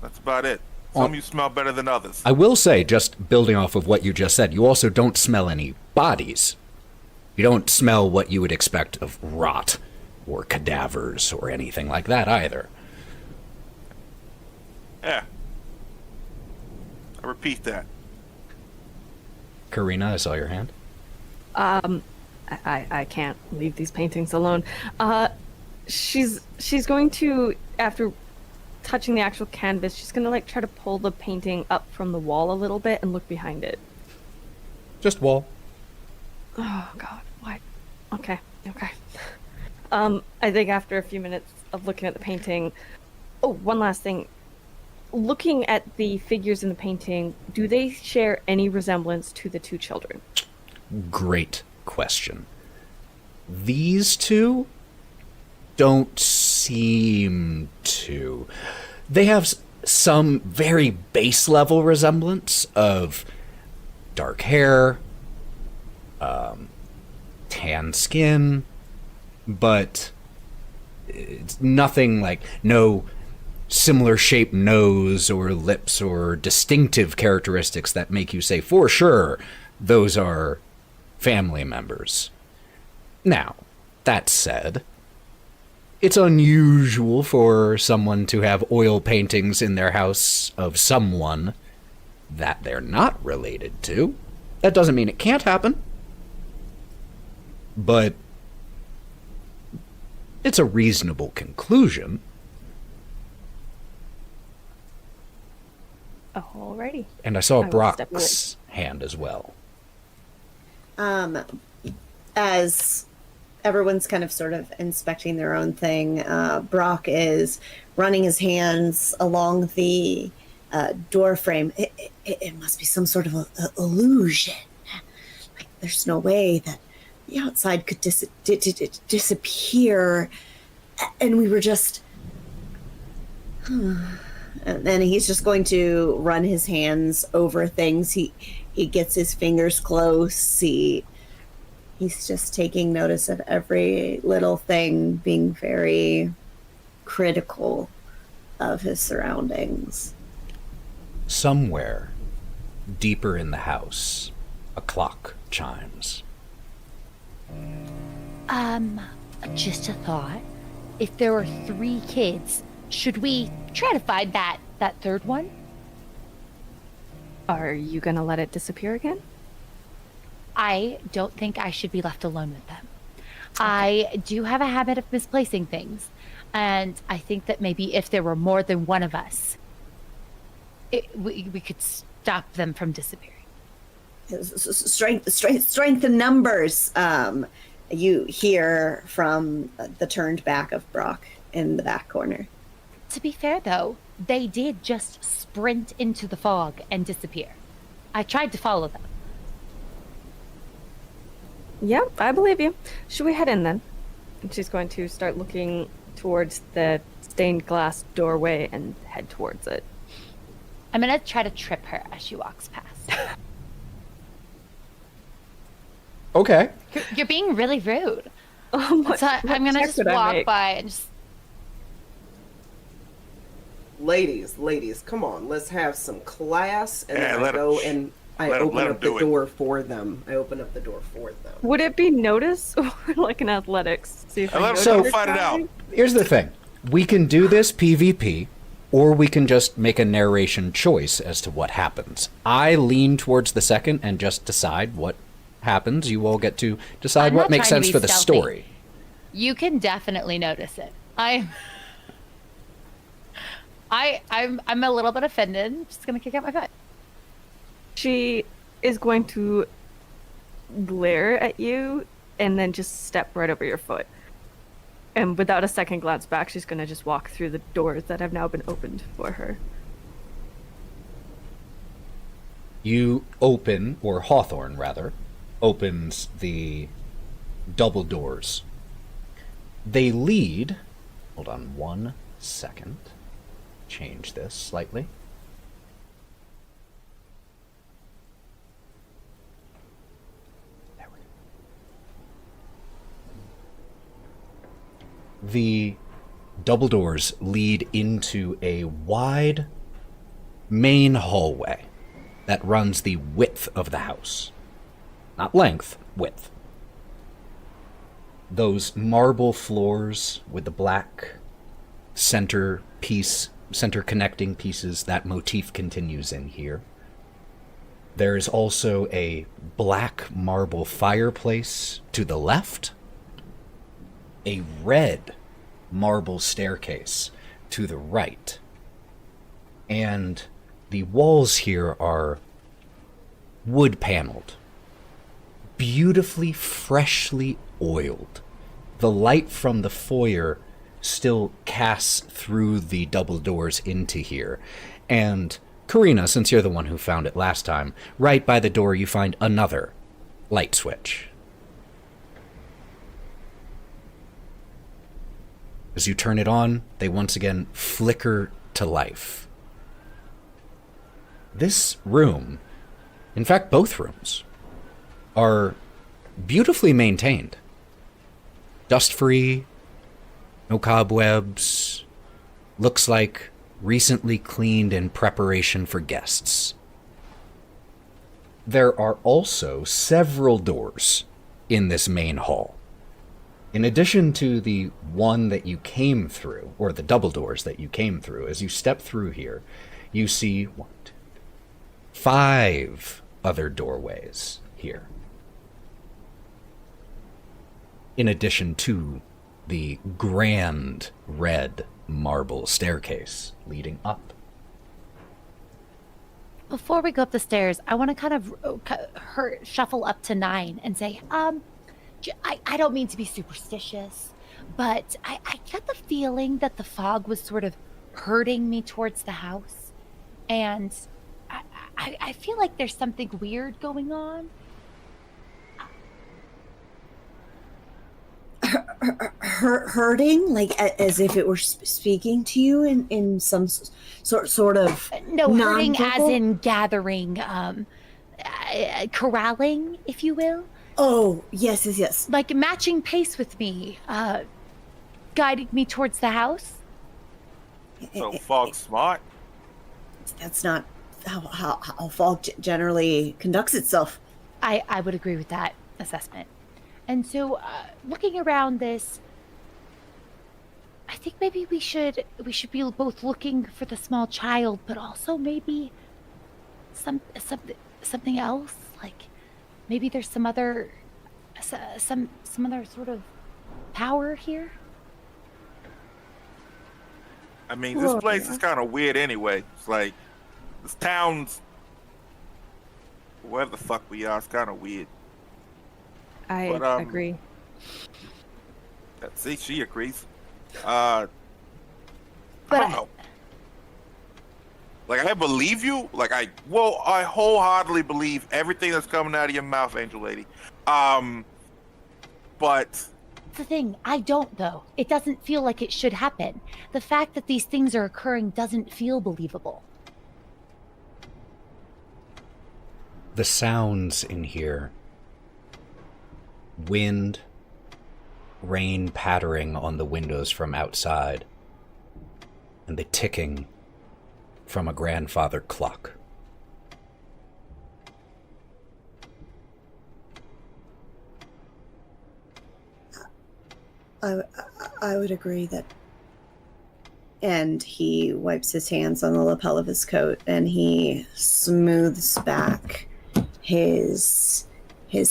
That's about it. Some of you smell better than others. I will say, just building off of what you just said, you also don't smell any bodies. You don't smell what you would expect of rot or cadavers or anything like that either. Yeah. I repeat that. Karina, I saw your hand. I can't leave these paintings alone. She's going to, after touching the actual canvas, she's gonna like try to pull the painting up from the wall a little bit and look behind it. Just wall. Oh god, what? Okay. I think after a few minutes of looking at the painting, one last thing. Looking at the figures in the painting, do they share any resemblance to the two children? Great question. These two don't seem to. They have some very base level resemblance of dark hair, tan skin, but it's nothing like no similar shaped nose or lips or distinctive characteristics that make you say for sure those are family members. Now, that said, it's unusual for someone to have oil paintings in their house of someone that they're not related to. That doesn't mean it can't happen, but it's a reasonable conclusion. Alrighty. And I saw I will step Brawk's hand as well. As everyone's kind of sort of inspecting their own thing, Brawk is running his hands along the door frame. It must be some sort of a illusion. Like, there's no way that the outside could disappear, and we were just And then he's just going to run his hands over things. He gets his fingers close. He's just taking notice of every little thing, being very critical of his surroundings. Somewhere deeper in the house, a clock chimes. Just a thought. If there were 3 kids, should we try to find that third one? Are you gonna let it disappear again? I don't think I should be left alone with them. Okay. I do have a habit of misplacing things, and I think that maybe if there were more than one of us, we could stop them from disappearing. Strength in numbers. You hear from the turned back of Brawk in the back corner. To be fair, though, they did just sprint into the fog and disappear. I tried to follow them. Yeah, I believe you. Should we head in then? And she's going to start looking towards the stained glass doorway and head towards it. I'm gonna try to trip her as she walks past. Okay. You're being really rude. So I'm gonna just walk by and just... Ladies, come on, let's have some class. And then I go and I open up the door for them. I open up the door for them. Would it be notice or like an athletics? See if So fight it out. Here's the thing. We can do this PvP, or we can just make a narration choice as to what happens. I lean towards the second and just decide what happens. You all get to decide what makes sense for the story. You can definitely notice it. I'm a little bit offended. I'm just gonna kick out my foot. She is going to glare at you and then just step right over your foot. And without a second glance back, she's gonna just walk through the doors that have now been opened for her. You open, or Hawthorne rather, opens the double doors. They lead, hold on 1 second, change this slightly. There we go. The double doors lead into a wide main hallway that runs the width of the house. Not length, width. Those marble floors with the black center connecting pieces, that motif continues in here. There's also a black marble fireplace to the left, a red marble staircase to the right, and the walls here are wood paneled, beautifully freshly oiled. The light from the foyer still casts through the double doors into here. And Karina, since you're the one who found it last time, right by the door you find another light switch. As you turn it on, they once again flicker to life. This room, in fact both rooms, are beautifully maintained. Dust-free, no cobwebs, looks like recently cleaned in preparation for guests. There are also several doors in this main hall. In addition to the one that you came through, or the double doors that you came through, as you step through here, you see 5 other doorways here. In addition to the grand red marble staircase leading up. Before we go up the stairs, I want to kind of shuffle up to Nyne and say, I don't mean to be superstitious, but I get the feeling that the fog was sort of herding me towards the house. And I feel like there's something weird going on. hurting, like as if it were speaking to you in some sort of No, hurting as non-verbal? in gathering, corralling, if you will. Oh, yes. Like matching pace with me, guiding me towards the house. So Fog's smart. That's not how fog generally conducts itself. I would agree with that assessment. And so, looking around this, I think maybe we should be both looking for the small child, but also maybe something else. Like maybe there's some other sort of power here. I mean, this place is kind of weird anyway. It's like this town's wherever the fuck we are. It's kind of weird. I agree. See, she agrees. I don't know. Like, I believe you. Like, I wholeheartedly believe everything that's coming out of your mouth, Angel Lady. But That's the thing. I don't, though. It doesn't feel like it should happen. The fact that these things are occurring doesn't feel believable. The sounds in here, wind, rain pattering on the windows from outside, and the ticking from a grandfather clock. I would agree that. And he wipes his hands on the lapel of his coat and he smooths back his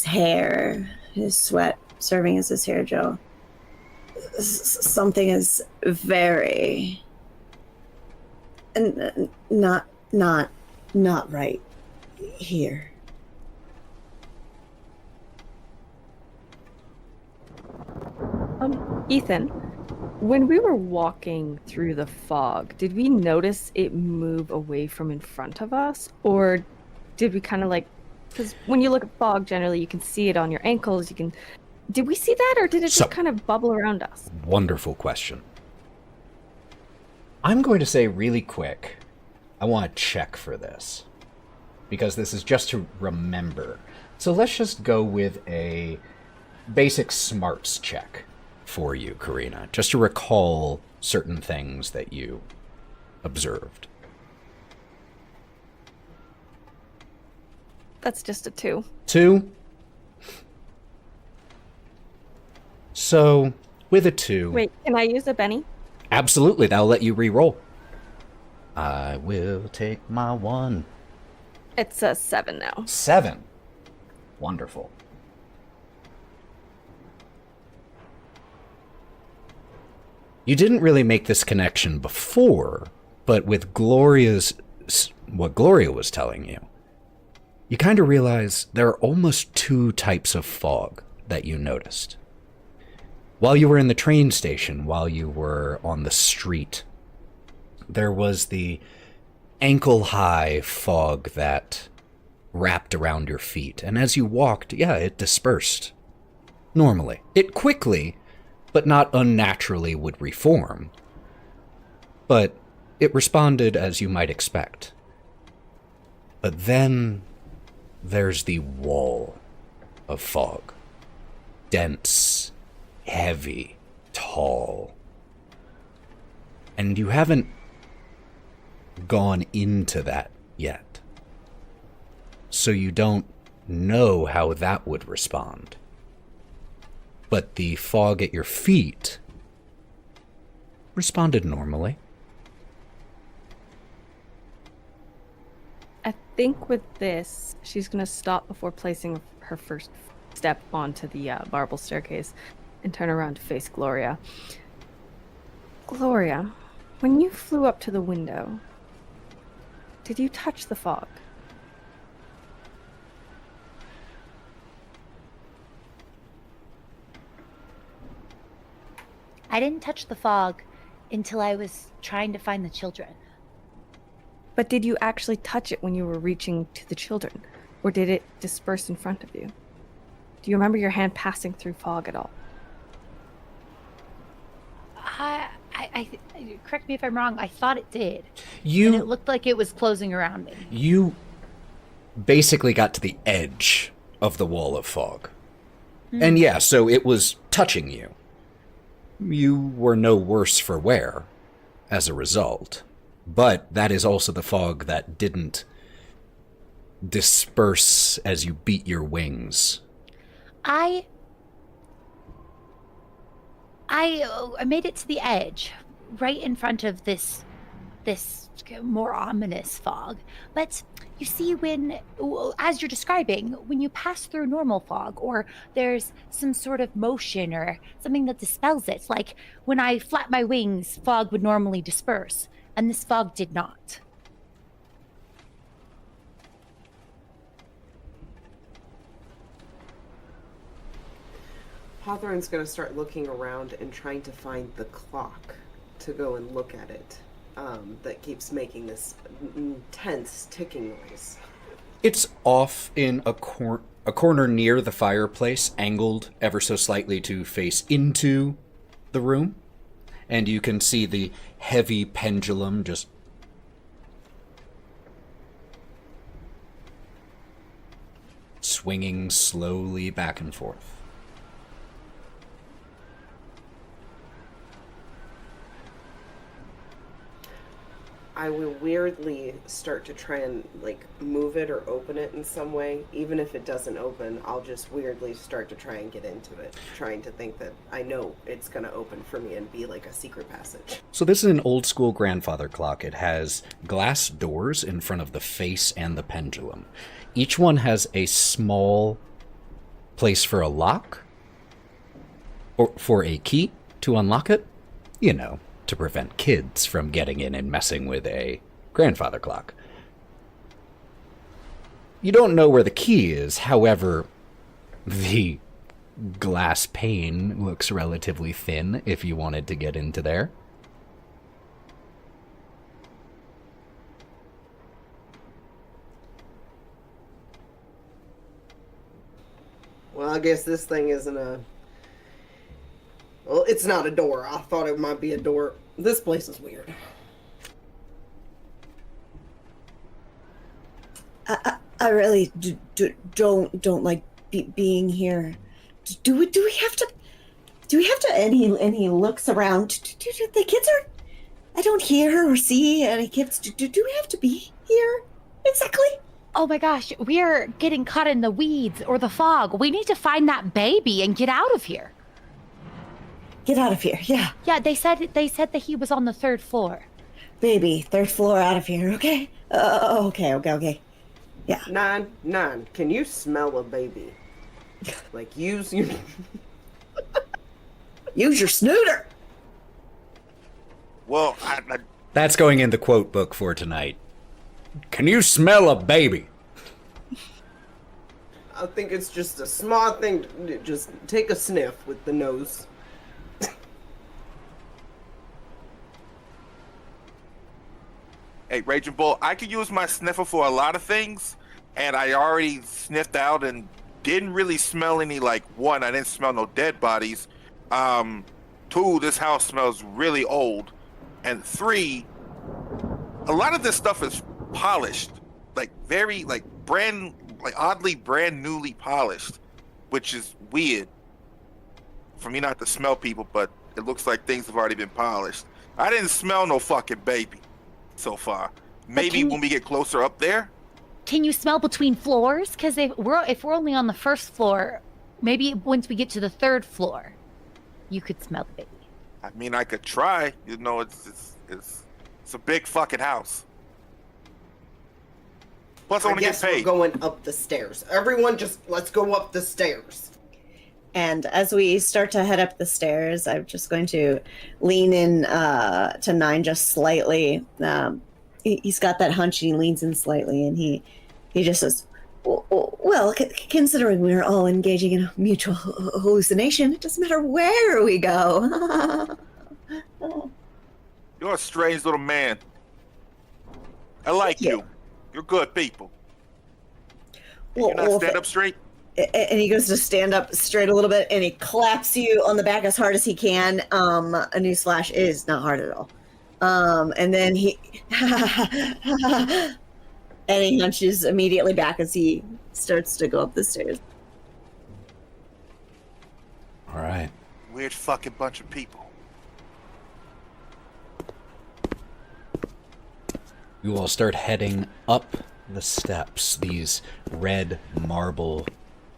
hair, his sweat serving as his hair gel. Something is very not right here. Ethan, when we were walking through the fog, did we notice it move away from in front of us? Or did we kind of like, because when you look at fog, generally you can see it on your ankles, did we see that, or did it just kind of bubble around us? Wonderful question. I'm going to say really quick, I want to check for this, because this is just to remember. So let's just go with a basic smarts check for you, Karina, just to recall certain things that you observed. That's just a 2. 2? So, with a 2... Wait, can I use a Benny? Absolutely, that'll let you re-roll. I will take my 1. It's a 7 now. 7. Wonderful. You didn't really make this connection before, but with what Gloria was telling you, you kind of realize there are almost 2 types of fog that you noticed. While you were in the train station, while you were on the street, there was the ankle-high fog that wrapped around your feet, and as you walked, it dispersed. Normally. It quickly, but not unnaturally, would reform. But it responded as you might expect. But then there's the wall of fog. Dense, heavy, tall. And you haven't gone into that yet. So you don't know how that would respond. But the fog at your feet responded normally. I think with this, she's going to stop before placing her first step onto the marble staircase and turn around to face Gloria. Gloria, when you flew up to the window, did you touch the fog? I didn't touch the fog until I was trying to find the children. But did you actually touch it when you were reaching to the children? Or did it disperse in front of you? Do you remember your hand passing through fog at all? Correct me if I'm wrong. I thought it did. And You it looked like it was closing around me. you basically got to the edge of the wall of fog. And yeah, so it was touching you. You were no worse for wear as a result. But that is also the fog that didn't disperse as you beat your wings. I made it to the edge, right in front of this more ominous fog. But you see, as you're describing, when you pass through normal fog, or there's some sort of motion or something that dispels it, like when I flap my wings, fog would normally disperse, and this fog did not. Hawthorne's going to start looking around and trying to find the clock to go and look at it. That keeps making this intense ticking noise. It's off in a corner near the fireplace, angled ever so slightly to face into the room. And you can see the heavy pendulum just swinging slowly back and forth. I will weirdly start to try and like move it or open it in some way. Even if it doesn't open, I'll just weirdly start to try and get into it, trying to think that I know it's going to open for me and be like a secret passage. So this is an old school grandfather clock. It has glass doors in front of the face and the pendulum. Each one has a small place for a lock or for a key to unlock it. You know, to prevent kids from getting in and messing with a grandfather clock. You don't know where the key is, however, the glass pane looks relatively thin if you wanted to get into there. Well, I guess this thing isn't a... Well, it's not a door. I thought it might be a door. This place is weird. I really don't like being here. Do we have to any looks around? Do the kids are? I don't hear or see any kids. Do we have to be here exactly? Oh my gosh, we are getting caught in the weeds or the fog. We need to find that baby and get out of here. Get out of here, yeah. Yeah, they said that he was on the 3rd floor. Baby, 3rd floor, out of here, okay? Okay. Yeah. Nyne, can you smell a baby? Like, use your... Use your snooter! Well, That's going in the quote book for tonight. Can you smell a baby? I think it's just a small thing. Just take a sniff with the nose. Hey, Raging Bull, I could use my sniffer for a lot of things, and I already sniffed out and didn't really smell any, like, 1, I didn't smell no dead bodies. 2, this house smells really old. And 3, a lot of this stuff is polished, like very, like oddly brand newly polished, which is weird for me not to smell people, but it looks like things have already been polished. I didn't smell no fucking baby so far. Maybe when we get closer up there. Can you smell between floors? Because if we're only on the 1st floor, maybe once we get to the 3rd floor, you could smell the baby. I mean, I could try. You know, it's a big fucking house. Plus, I want to get paid. We're going up the stairs. Everyone, just let's go up the stairs. And as we start to head up the stairs, I'm just going to lean in to Nyne just slightly. He's got that hunch, and he leans in slightly, and he just says, well, considering we're all engaging in a mutual hallucination, it doesn't matter where we go. You're a strange little man. I like you. You're good people. Can you not stand up straight? and he goes to stand up straight a little bit, and he claps you on the back as hard as he can. A newsflash, it is not hard at all. And then he and he hunches immediately back as he starts to go up the stairs. All right. Weird fucking bunch of people. You all start heading up the steps, these red marble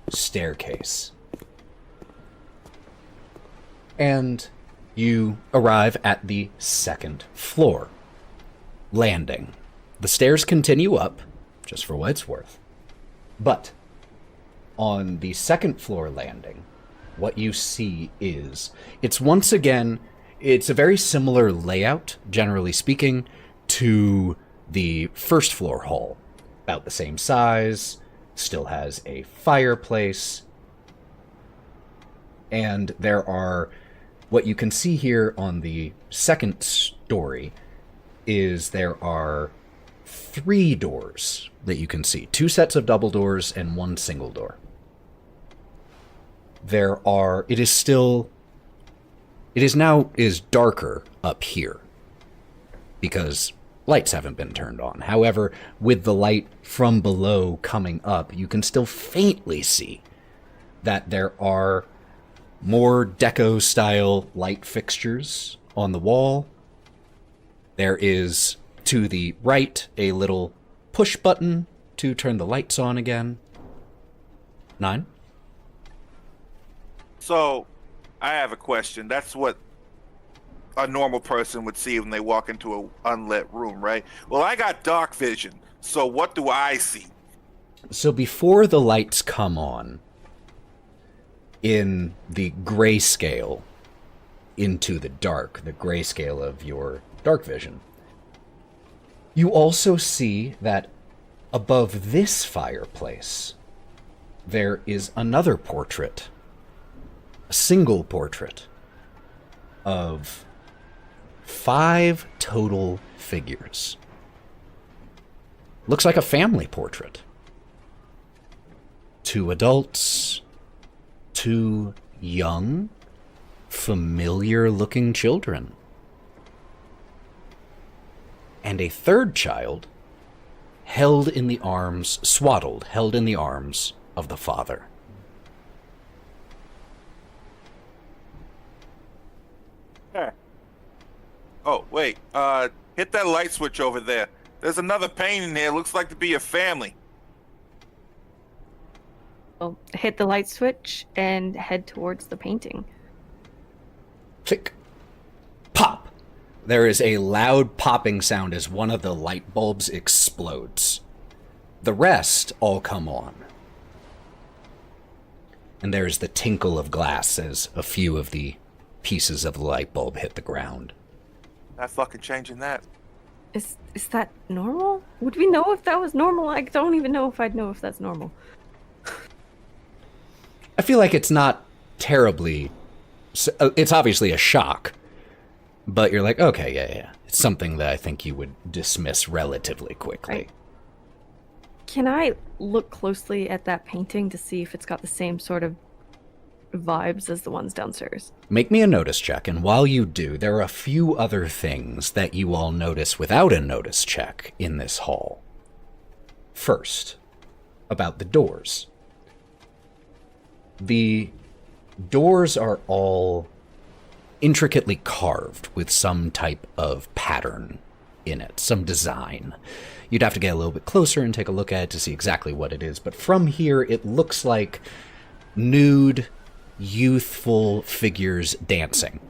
staircase. And you arrive at the second floor landing. The stairs continue up, just for what it's worth. But on the second floor landing, what you see is, it's once again, it's a very similar layout, generally speaking, to the first floor hall. About the same size, still has a fireplace, and there are, what you can see here on the second story is there are 3 doors that you can see. 2 sets of double doors and 1 single door. It is now darker up here because lights haven't been turned on. However, with the light from below coming up, you can still faintly see that there are more deco-style light fixtures on the wall. There is, to the right, a little push button to turn the lights on again. Nyne? So, I have a question. That's what a normal person would see when they walk into an unlit room, right? Well, I got dark vision, so what do I see? So before the lights come on, in the grayscale into the dark, the grayscale of your dark vision, you also see that above this fireplace, there is another portrait, a single portrait of 5 total figures. Looks like a family portrait. 2 adults, 2 young, familiar-looking children, and a 3rd child held in the arms of the father. Oh, wait. Hit that light switch over there. There's another painting here. Looks like to be a family. Well, hit the light switch and head towards the painting. Click. Pop. There is a loud popping sound as one of the light bulbs explodes. The rest all come on. And there's the tinkle of glass as a few of the pieces of the light bulb hit the ground. Not fucking changing that. Is that normal? Would we know if that was normal? I don't even know if I'd know if that's normal. I feel like it's not terribly... It's obviously a shock, but you're like, okay, yeah. It's something that I think you would dismiss relatively quickly. Right. Can I look closely at that painting to see if it's got the same sort of vibes as the ones downstairs? Make me a notice check, and while you do, there are a few other things that you all notice without a notice check in this hall. First, about the doors. The doors are all intricately carved with some type of pattern in it, some design. You'd have to get a little bit closer and take a look at it to see exactly what it is, but from here it looks like nude, youthful figures dancing.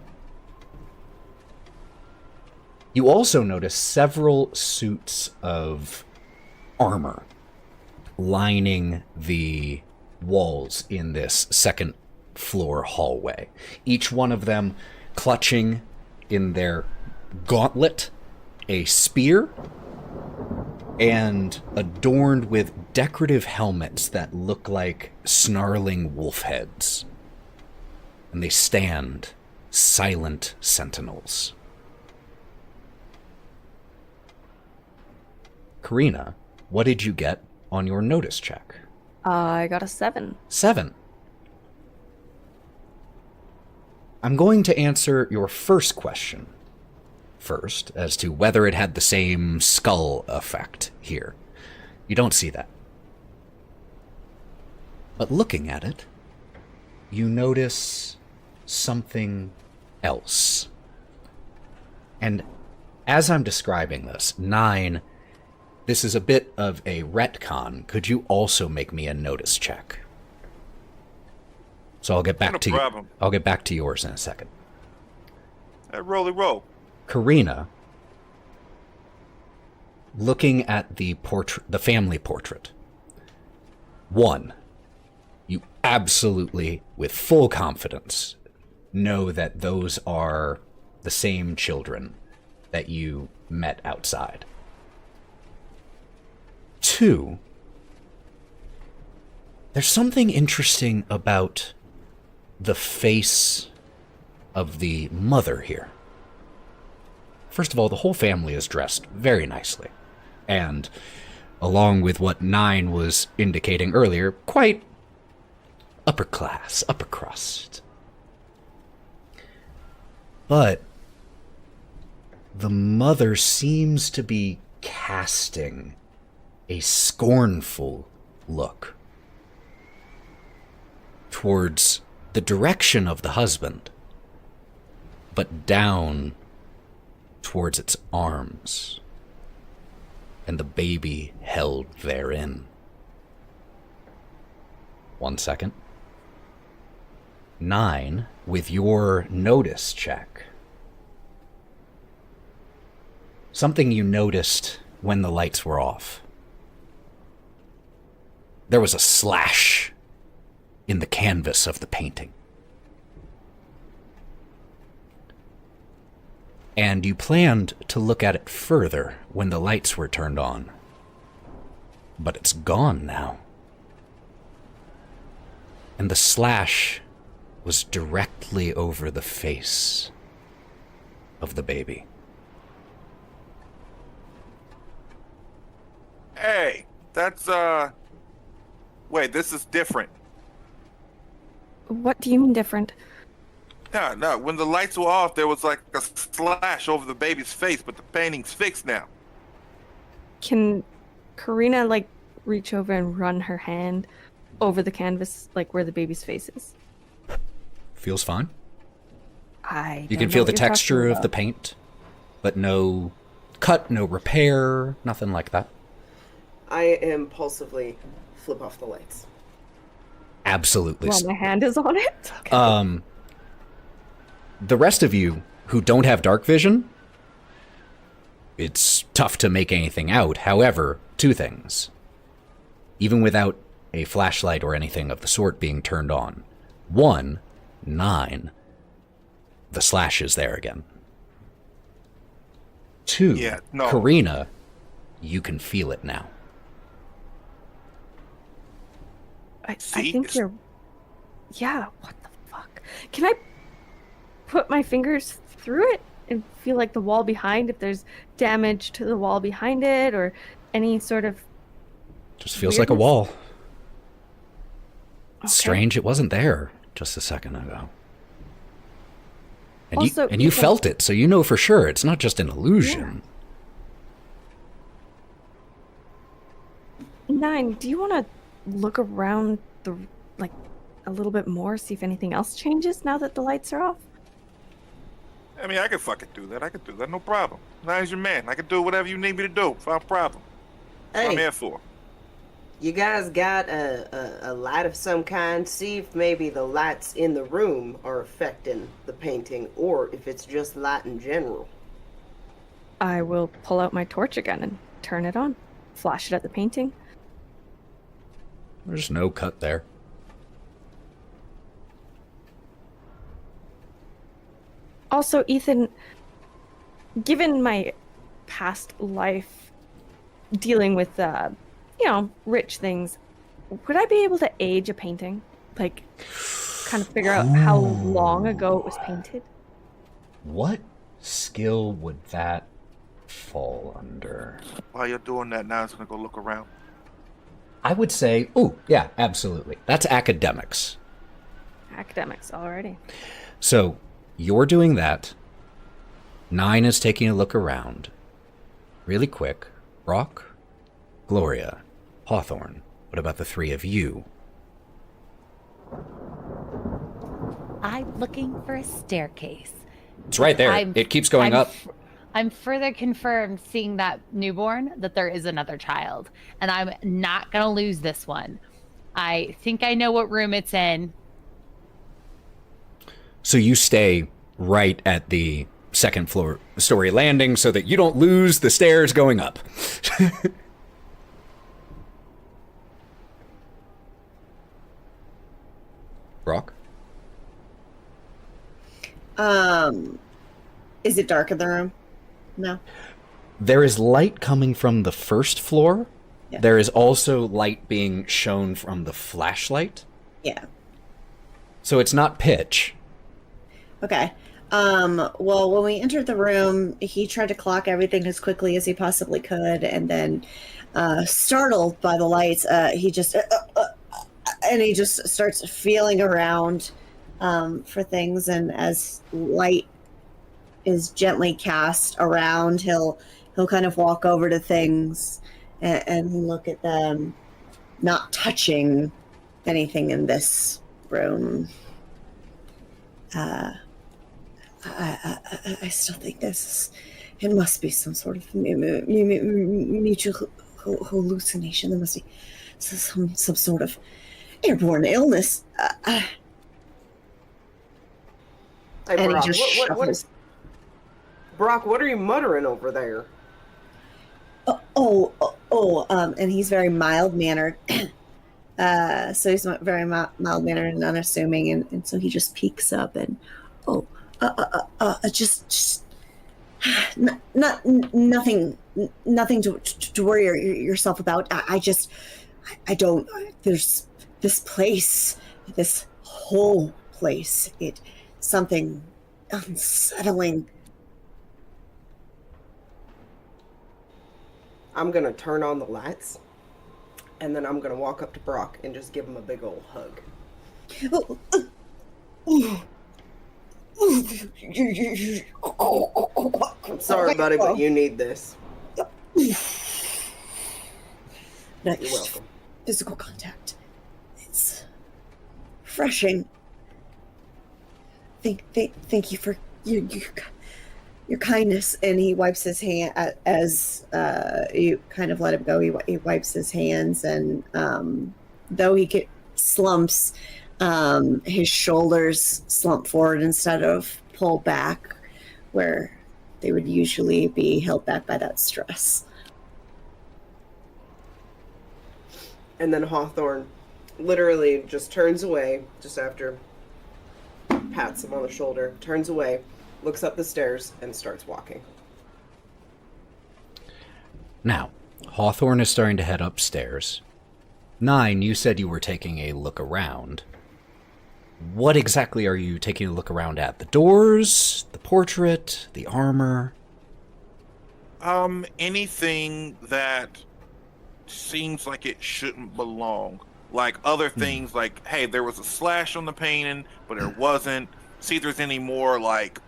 You also notice several suits of armor lining the walls in this second floor hallway. Each one of them clutching in their gauntlet a spear and adorned with decorative helmets that look like snarling wolf heads. And they stand silent sentinels. Karina, what did you get on your notice check? I got a 7. 7. I'm going to answer your first question first, as to whether it had the same skull effect here. You don't see that. But looking at it, you notice something else. And as I'm describing this, Nyne, this is a bit of a retcon. Could you also make me a notice check? So I'll get back to you. I'll get back to yours in a second. Roll. Karina, looking at the portrait, the family portrait. 1, you absolutely, with full confidence, know that those are the same children that you met outside. 2, there's something interesting about the face of the mother here. First of all, the whole family is dressed very nicely. And along with what Nyne was indicating earlier, quite upper class, upper crust. But the mother seems to be casting a scornful look towards the direction of the husband, but down towards its arms and the baby held therein. 1 second. Nyne, with your notice check, something you noticed when the lights were off. There was a slash in the canvas of the painting. And you planned to look at it further when the lights were turned on. But it's gone now. And the slash was directly over the face of the baby. Hey, that's, wait, this is different. What do you mean different? No, when the lights were off, there was like a slash over the baby's face, but the painting's fixed now. Can Karina, like, reach over and run her hand over the canvas, like, where the baby's face is? Feels fine. You can feel the texture of the paint, but no cut, no repair, nothing like that. I impulsively flip off the lights. Absolutely. While my hand is on it? Okay. The rest of you who don't have dark vision, it's tough to make anything out. However, 2 things. Even without a flashlight or anything of the sort being turned on. 1, Nyne, the slash is there again. 2, Karina, you can feel it now. I think you're... Yeah, what the fuck? Can I put my fingers through it and feel like the wall behind, if there's damage to the wall behind it or any sort of... Just feels like a wall. Okay. Strange it wasn't there just a second ago. And Also, you felt it, so you know for sure it's not just an illusion. Yeah. Nyne, do you want to look around the, like, a little bit more, see if anything else changes now that the lights are off? I mean, I could fucking do that. No problem. Nyne's your man. I can do whatever you need me to do. Without problem. That's what I'm here for. You guys got a light of some kind? See if maybe the lights in the room are affecting the painting, or if it's just light in general. I will pull out my torch again and turn it on. Flash it at the painting. There's no cut there. Also, Ethan, given my past life dealing with, rich things, would I be able to age a painting? Like, kind of figure out how long ago it was painted? What skill would that fall under? While you're doing that, now I'm going to go look around. I would say, ooh, yeah, absolutely. That's academics. Academics already. So you're doing that. Nyne is taking a look around. Really quick. Brawk, Gloria, Hawthorne. What about the three of you? I'm looking for a staircase. It's right there. It keeps going up. I'm further confirmed seeing that newborn that there is another child, and I'm not going to lose this one. I think I know what room it's in. So you stay right at the second floor story landing so that you don't lose the stairs going up. Brawk? Is it dark in the room? No. There is light coming from the first floor. Yeah. There is also light being shown from the flashlight. Yeah. So it's not pitch. Okay. Well, when we entered the room, he tried to clock everything as quickly as he possibly could, and then, startled by the lights, he just starts feeling around for things, and as light is gently cast around, he'll kind of walk over to things and look at them, not touching anything in this room. I still think it must be some sort of mutual hallucination. There must be some sort of airborne illness. Hey, And Brawk, he just shuffles. Brawk, what are you muttering over there? And he's very mild-mannered. So he's very mild-mannered and unassuming, and so he just peeks up and, nothing to worry yourself about. There's this place, this whole place, something unsettling. I'm going to turn on the lights, and then I'm going to walk up to Brawk and just give him a big old hug. I'm sorry, buddy, but you need this. You're welcome. Physical contact. It's refreshing. Thank you for your kindness. And he wipes his hand as you kind of let him go. He wipes his hands, and though he slumps, his shoulders slump forward instead of pull back, where they would usually be held back by that stress. And then Hawthorne literally just turns away, just after pats him on the shoulder, turns away, looks up the stairs, and starts walking. Now, Hawthorne is starting to head upstairs. Nyne, you said you were taking a look around. What exactly are you taking a look around at? The doors, the portrait, the armor? Anything that seems like it shouldn't belong. Like other things, like, hey, there was a slash on the painting, but there wasn't. See if there's any more, like,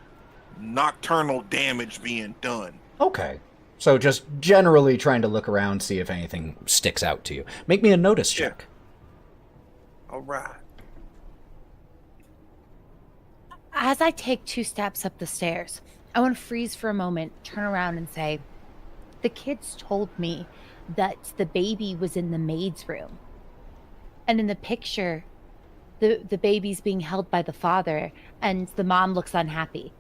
nocturnal damage being done. Okay. So just generally trying to look around, see if anything sticks out to you. Make me a notice check. All right. As I take 2 steps up the stairs, I want to freeze for a moment, turn around and say, the kids told me that the baby was in the maid's room. And in the picture, the baby's being held by the father, and the mom looks unhappy.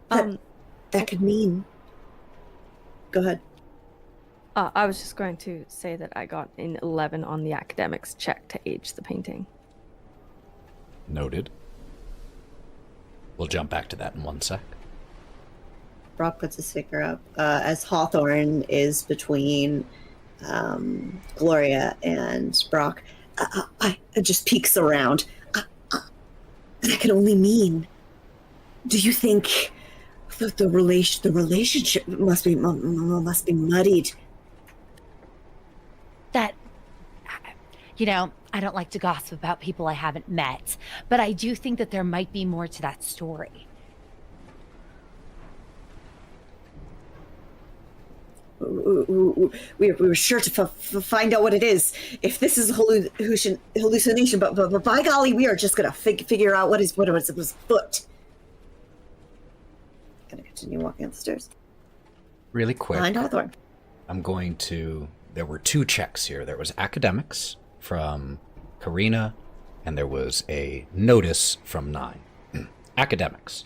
That could mean... Go ahead. I was just going to say that I got an 11 on the academics check to age the painting. Noted. We'll jump back to that in 1 sec. Brawk puts his finger up as Hawthorne is between Gloria and Brawk. I just peeks around. That can only mean... Do you think the relationship must be muddied? You know, I don't like to gossip about people I haven't met, but I do think that there might be more to that story. We were sure to find out what it is. If this is a hallucination, but by golly, we are just gonna figure out what was foot. Gonna continue walking up the stairs. Really quick. Behind Hawthorne. I'm going to. There were 2 checks here. There was academics from Karina, and there was a notice from Nyne. Academics.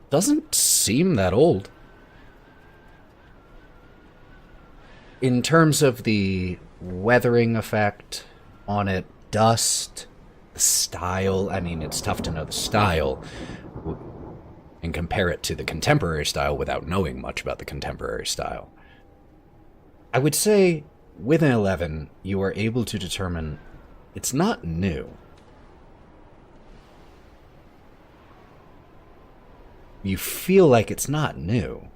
Doesn't seem that old. In terms of the weathering effect on it, dust, the style, I mean, it's tough to know the style and compare it to the contemporary style without knowing much about the contemporary style. I would say with an 11, you are able to determine it's not new. You feel like it's not new,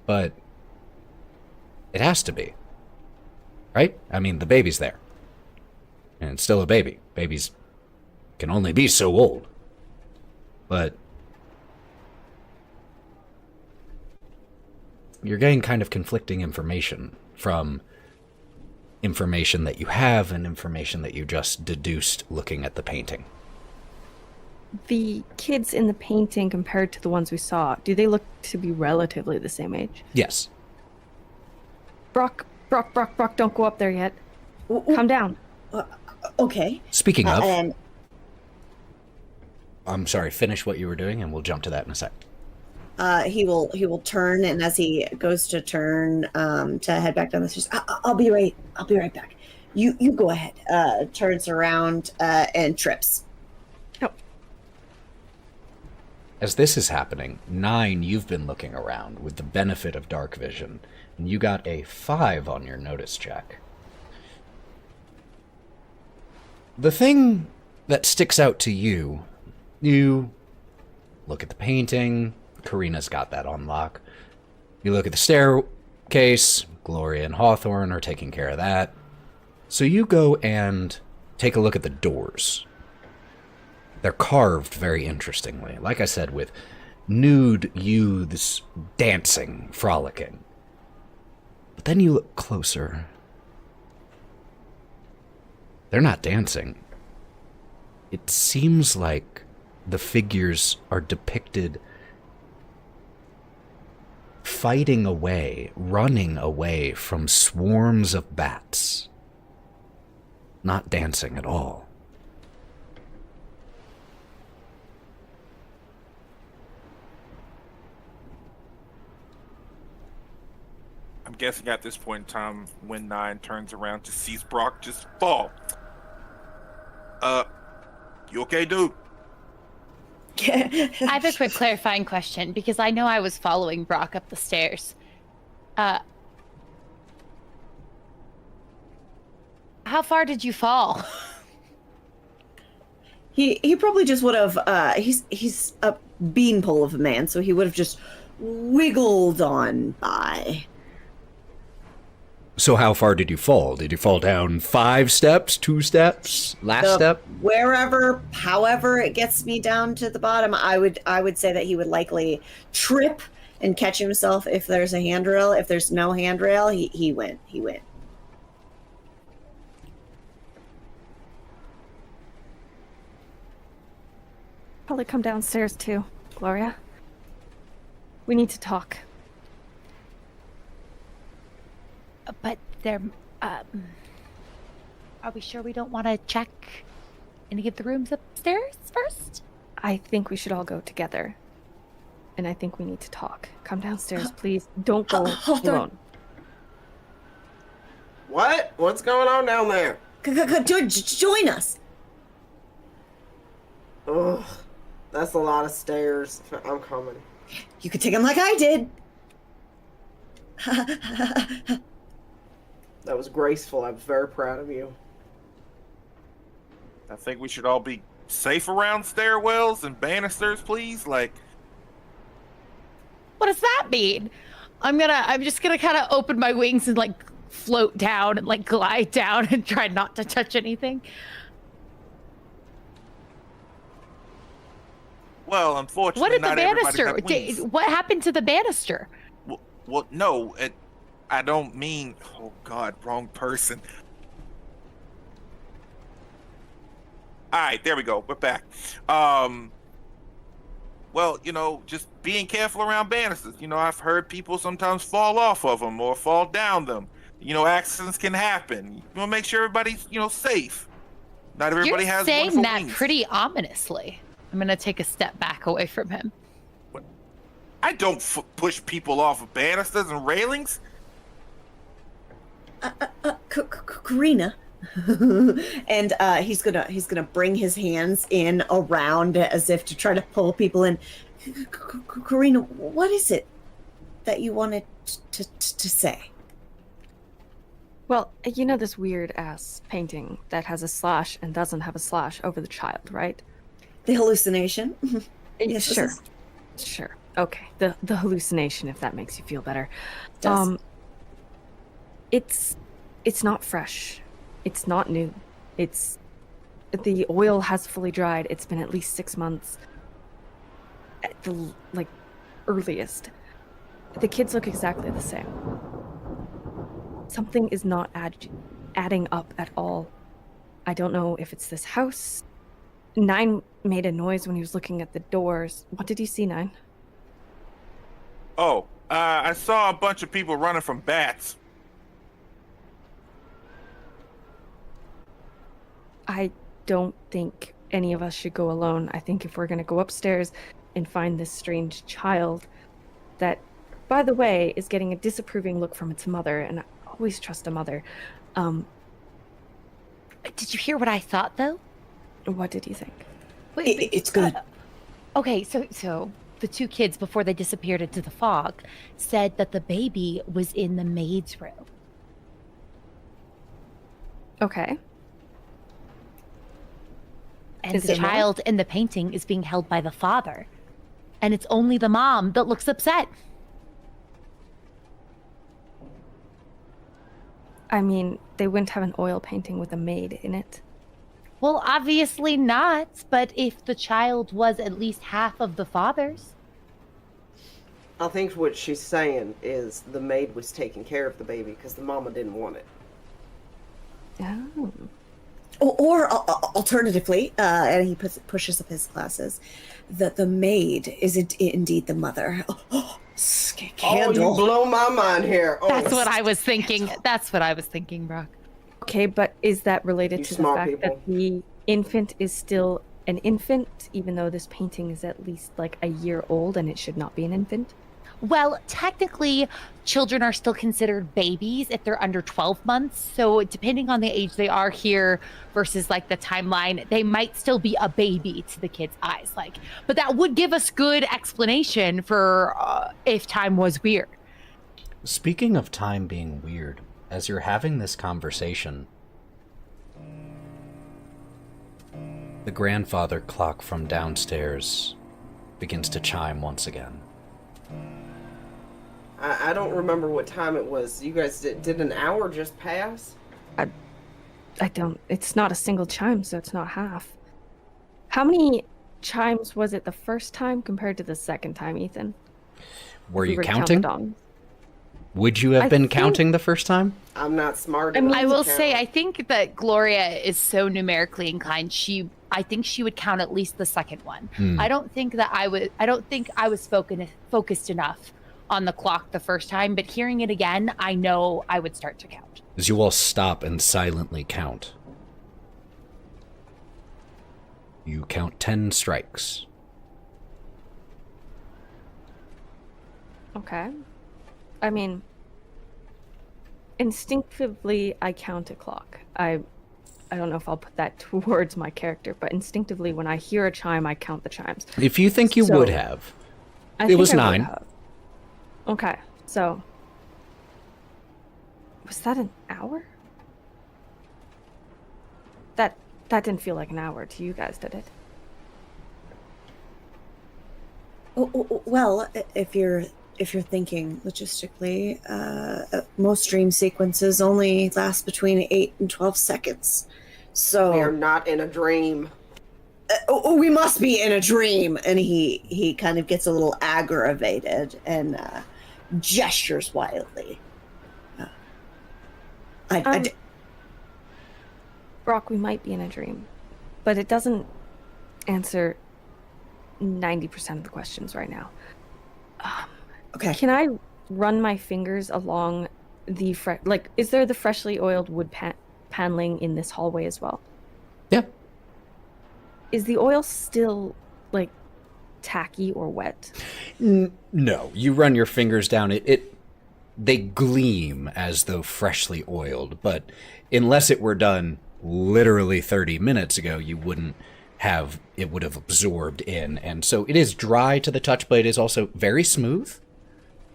but it has to be, right? I mean, the baby's there, and it's still a baby. Babies can only be so old, but you're getting kind of conflicting information from information that you have and information that you just deduced looking at the painting. The kids in the painting compared to the ones we saw, do they look to be relatively the same age? Yes. Brawk, don't go up there yet. Calm down. Okay. Speaking of, I'm sorry, finish what you were doing and we'll jump to that in a sec. He will turn, and as he goes to turn to head back down the stairs, I'll be right back. You go ahead. Turns around and trips. Oh. As this is happening, Nyne, you've been looking around with the benefit of dark vision, and you got a 5 on your notice check. The thing that sticks out to you look at the painting. Karina's got that on lock. You look at the staircase. Gloria and Hawthorne are taking care of that. So you go and take a look at the doors. They're carved very interestingly. Like I said, with nude youths dancing, frolicking. But then you look closer. They're not dancing. It seems like the figures are depicted fighting away, running away from swarms of bats. Not dancing at all. I'm guessing at this point in time, when Nyne turns around to see Brawk just fall. You okay, dude? I have a quick clarifying question, because I know I was following Brawk up the stairs. How far did you fall? He probably just would have. He's a beanpole of a man, so he would have just wiggled on by. So how far did you fall? Did you fall down 5 steps, 2 steps, last step? Wherever, however it gets me down to the bottom, I would say that he would likely trip and catch himself if there's a handrail. If there's no handrail, he went. Probably come downstairs too, Gloria. We need to talk. But there, are we sure we don't want to check any of the rooms upstairs first? I think we should all go together. And I think we need to talk. Come downstairs, please. Don't go alone. What? What's going on down there? Join us. Ugh, that's a lot of stairs. I'm coming. You could take him like I did. That was graceful. I'm very proud of you. I think we should all be safe around stairwells and banisters, please. Like, What does that mean? I'm just gonna kind of open my wings and like float down and like glide down and try not to touch anything. Well, unfortunately, What did the not everybody banister? got wings. What happened to the banister? Well, no, I don't mean. Oh God, wrong person. All right, there we go. We're back. Well, just being careful around banisters. I've heard people sometimes fall off of them or fall down them. Accidents can happen. You want to make sure everybody's, safe. Not everybody You're has saying wonderful that wings. pretty ominously. I'm gonna take a step back away from him. I don't push people off of banisters and railings. Karina. And he's gonna bring his hands in around as if to try to pull people in. Karina, what is it that you wanted to say? Well, this weird ass painting that has a slash and doesn't have a slash over the child, right? The hallucination? Yes, Sure. Sure. Okay. The hallucination, if that makes you feel better. Does. It's not fresh. It's not new. The oil has fully dried. It's been at least 6 months. At the earliest. The kids look exactly the same. Something is not adding up at all. I don't know if it's this house. Nyne made a noise when he was looking at the doors. What did you see, Nyne? Oh, I saw a bunch of people running from bats. I don't think any of us should go alone. I think if we're going to go upstairs and find this strange child that, by the way, is getting a disapproving look from its mother, and I always trust a mother. Did you hear what I thought, though? What did you think? Wait, It's good. Okay, so the two kids, before they disappeared into the fog, said that the baby was in the maid's room. Okay. And Is the there more? child in the painting is being held by the father. And it's only the mom that looks upset. I mean, they wouldn't have an oil painting with a maid in it. Well, obviously not, but if the child was at least half of the father's. I think what she's saying is the maid was taking care of the baby because the mama didn't want it. Oh. Or alternatively, and he pushes up his glasses, that the maid is indeed the mother. Candle. Oh, you blow my mind here. Oh, That's what I was thinking. That's what I was thinking, Brawk. Okay, but is that related You to the smart fact people. that the infant is still an infant, even though this painting is at least a year old and it should not be an infant? Well, technically, children are still considered babies if they're under 12 months. So depending on the age they are here versus the timeline, they might still be a baby to the kids' eyes. But that would give us good explanation for if time was weird. Speaking of time being weird, as you're having this conversation, the grandfather clock from downstairs begins to chime once again. I don't remember what time it was. You guys did an hour just pass? I don't. It's not a single chime, so it's not half. How many chimes was it the first time compared to the second time, Ethan? Were If we you to count counting? the dongs. Would you have I been think- counting the first time? I'm not smart I mean, enough. I to will count. say, I think that Gloria is so numerically inclined. I think she would count at least the second one. I don't think that I was focused enough on the clock the first time, but hearing it again, I know I would start to count. As you all stop and silently count. You count 10 strikes. Okay. I mean, instinctively, I count a clock. I don't know if I'll put that towards my character, but instinctively, when I hear a chime, I count the chimes. If you think you So- would have. I It think was I would 9. have. Okay, so was that an hour? That didn't feel like an hour to you guys, did it? Well, if you're if you're thinking logistically, most dream sequences only last between 8 and 12 seconds. So We are not in a dream. we must be in a dream. And he kind of gets a little aggravated and gestures wildly. Brawk, we might be in a dream, but it doesn't answer 90% of the questions right now. Okay. Can I run my fingers along the is there the freshly oiled wood paneling in this hallway as well? Yeah. Is the oil still like tacky or wet? No, you run your fingers down it. They gleam as though freshly oiled, but unless it were done literally 30 minutes ago, you wouldn't have, it would have absorbed in. And so it is dry to the touch, but it is also very smooth.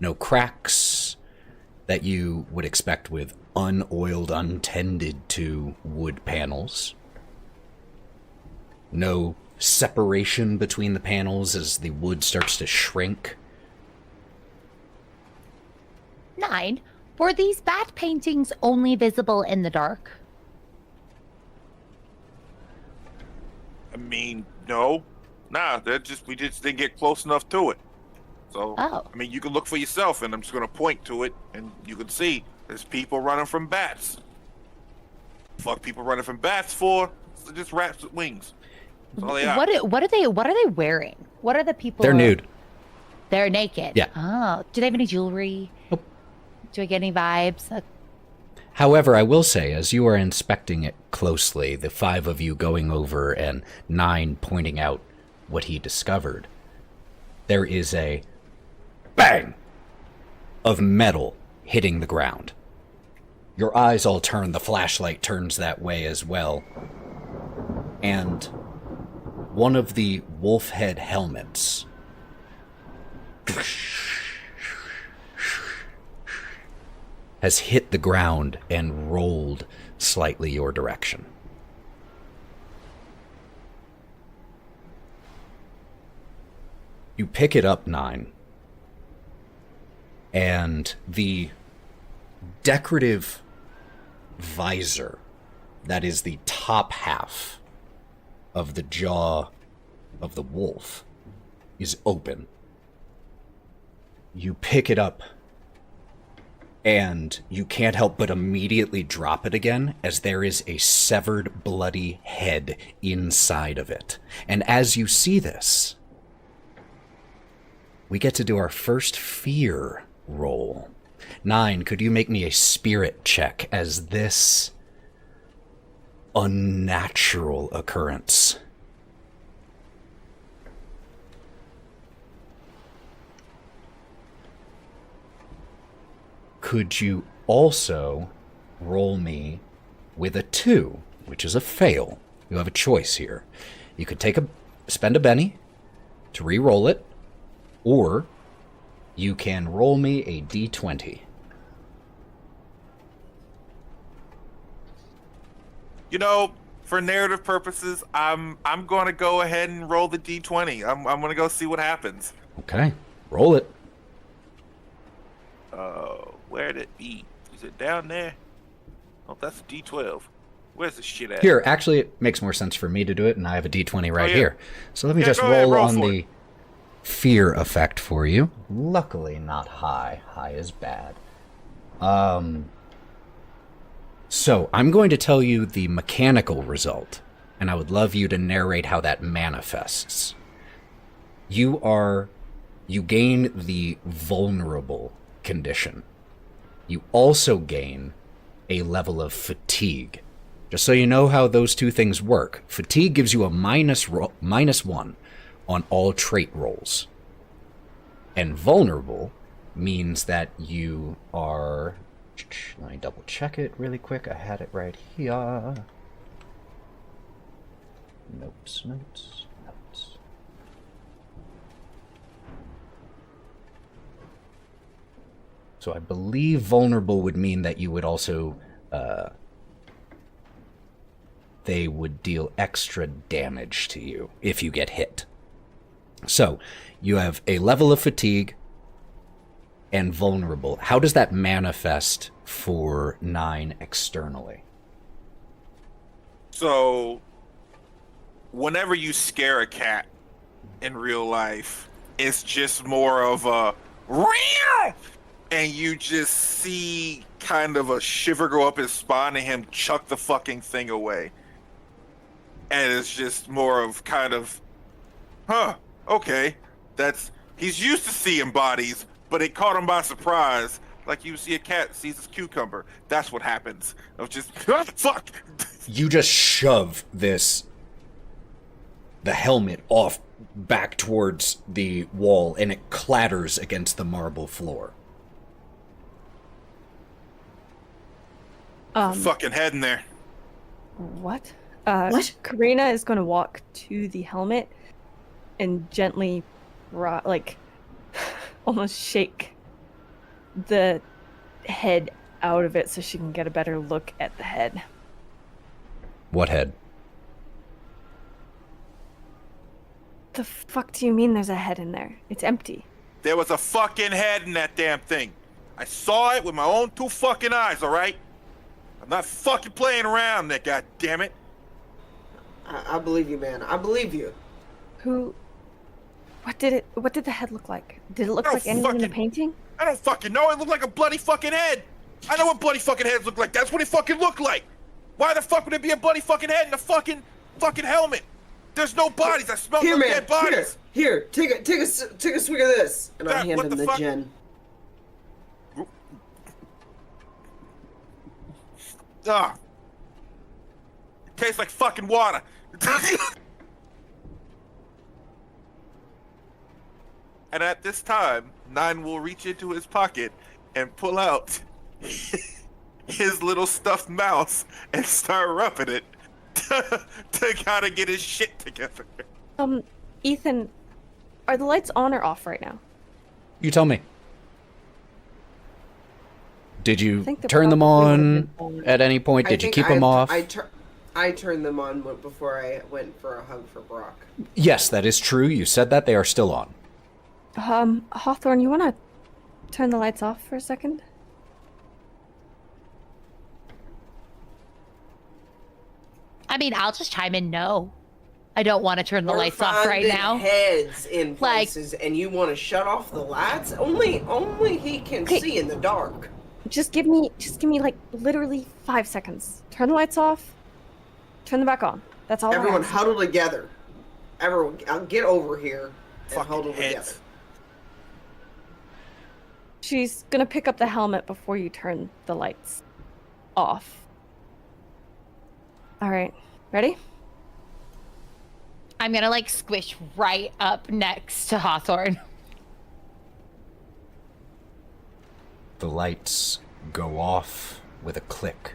No cracks that you would expect with unoiled, untended to wood panels. No separation between the panels as the wood starts to shrink. Nyne, were these bat paintings only visible in the dark? I mean, no. Nah, we just didn't get close enough to it. So, Oh. I mean, you can look for yourself, and I'm just going to point to it, and you can see there's people running from bats. Fuck people running from bats for? They're just rats with wings. That's all they are. What are they wearing? What are the people? They're nude. They're naked. Yeah. Oh, do they have any jewelry? Nope. Do I get any vibes? However, I will say, as you are inspecting it closely, the five of you going over and Nyne pointing out what he discovered, there is a bang of metal hitting the ground. Your eyes all turn, the flashlight turns that way as well. And one of the wolf head helmets has hit the ground and rolled slightly your direction. You pick it up, Nyne, and the decorative visor that is the top half of the jaw of the wolf is open. You pick it up, and you can't help but immediately drop it again as there is a severed, bloody head inside of it. And as you see this, we get to do our first fear roll. Nyne, could you make me a spirit check as this unnatural occurrence? Could you also roll me with a 2, which is a fail? You have a choice here. You could spend a Benny to re-roll it, or you can roll me a D20. You know, for narrative purposes, I'm going to go ahead and roll the D20. I'm going to go see what happens. Okay, roll it. Where'd it be? Is it down there? Oh, that's a D12. Where's the shit at? Here, actually, it makes more sense for me to do it, and I have a D20 right yeah. here. So let me just go ahead, roll roll on for the it. fear effect for you. Luckily, not high. High is bad. So I'm going to tell you the mechanical result, and I would love you to narrate how that manifests. You gain the vulnerable condition. You also gain a level of fatigue. Just so you know how those two things work, fatigue gives you a -1 on all trait rolls. And vulnerable means that you are... Let me double check it really quick. I had it right here. Notes. So I believe vulnerable would mean that you would also... they would deal extra damage to you if you get hit. So, you have a level of fatigue, and vulnerable. How does that manifest for Nyne externally? So, whenever you scare a cat in real life, it's just more of a real, and you just see kind of a shiver go up his spine and him chuck the fucking thing away. And it's just more of kind of, okay, he's used to seeing bodies, but it caught him by surprise. Like you see a cat sees his cucumber. That's what happens. Of just, fuck. You just shove the helmet off back towards the wall, and it clatters against the marble floor. Fucking head in there. What? What? Karina is going to walk to the helmet and gently, almost shake the head out of it so she can get a better look at the head. What head? The fuck do you mean there's a head in there? It's empty. There was a fucking head in that damn thing. I saw it with my own 2 fucking eyes, alright? I'm not fucking playing around there, goddammit. I believe you, man. I believe you. What did the head look like? Did it look like anything in the painting? I don't fucking know. It looked like a bloody fucking head. I know what bloody fucking heads look like. That's what it fucking looked like. Why the fuck would it be a bloody fucking head in a fucking helmet? There's no bodies. I smell no dead bodies. Here, take a swig of this, and I'll hand him the gin. Ah, it tastes like fucking water. And at this time, Nyne will reach into his pocket and pull out his little stuffed mouse and start rubbing it to kind of get his shit together. Ethan, are the lights on or off right now? You tell me. Did you turn them on at any point? Did you keep them off? I turned them on before I went for a hug for Brawk. Yes, that is true. You said that. They are still on. Hawthorne, you want to turn the lights off for a second? I mean, I'll just chime in. No, I don't want to turn the lights off right now. Heads in places, and you want to shut off the lights? Only he can see in the dark. Just give me like literally 5 seconds. Turn the lights off. Turn them back on. That's all. Everyone huddle together. Everyone, I'll get over here and huddle together. She's gonna pick up the helmet before you turn the lights off. All right, ready? I'm gonna squish right up next to Hawthorne. The lights go off with a click.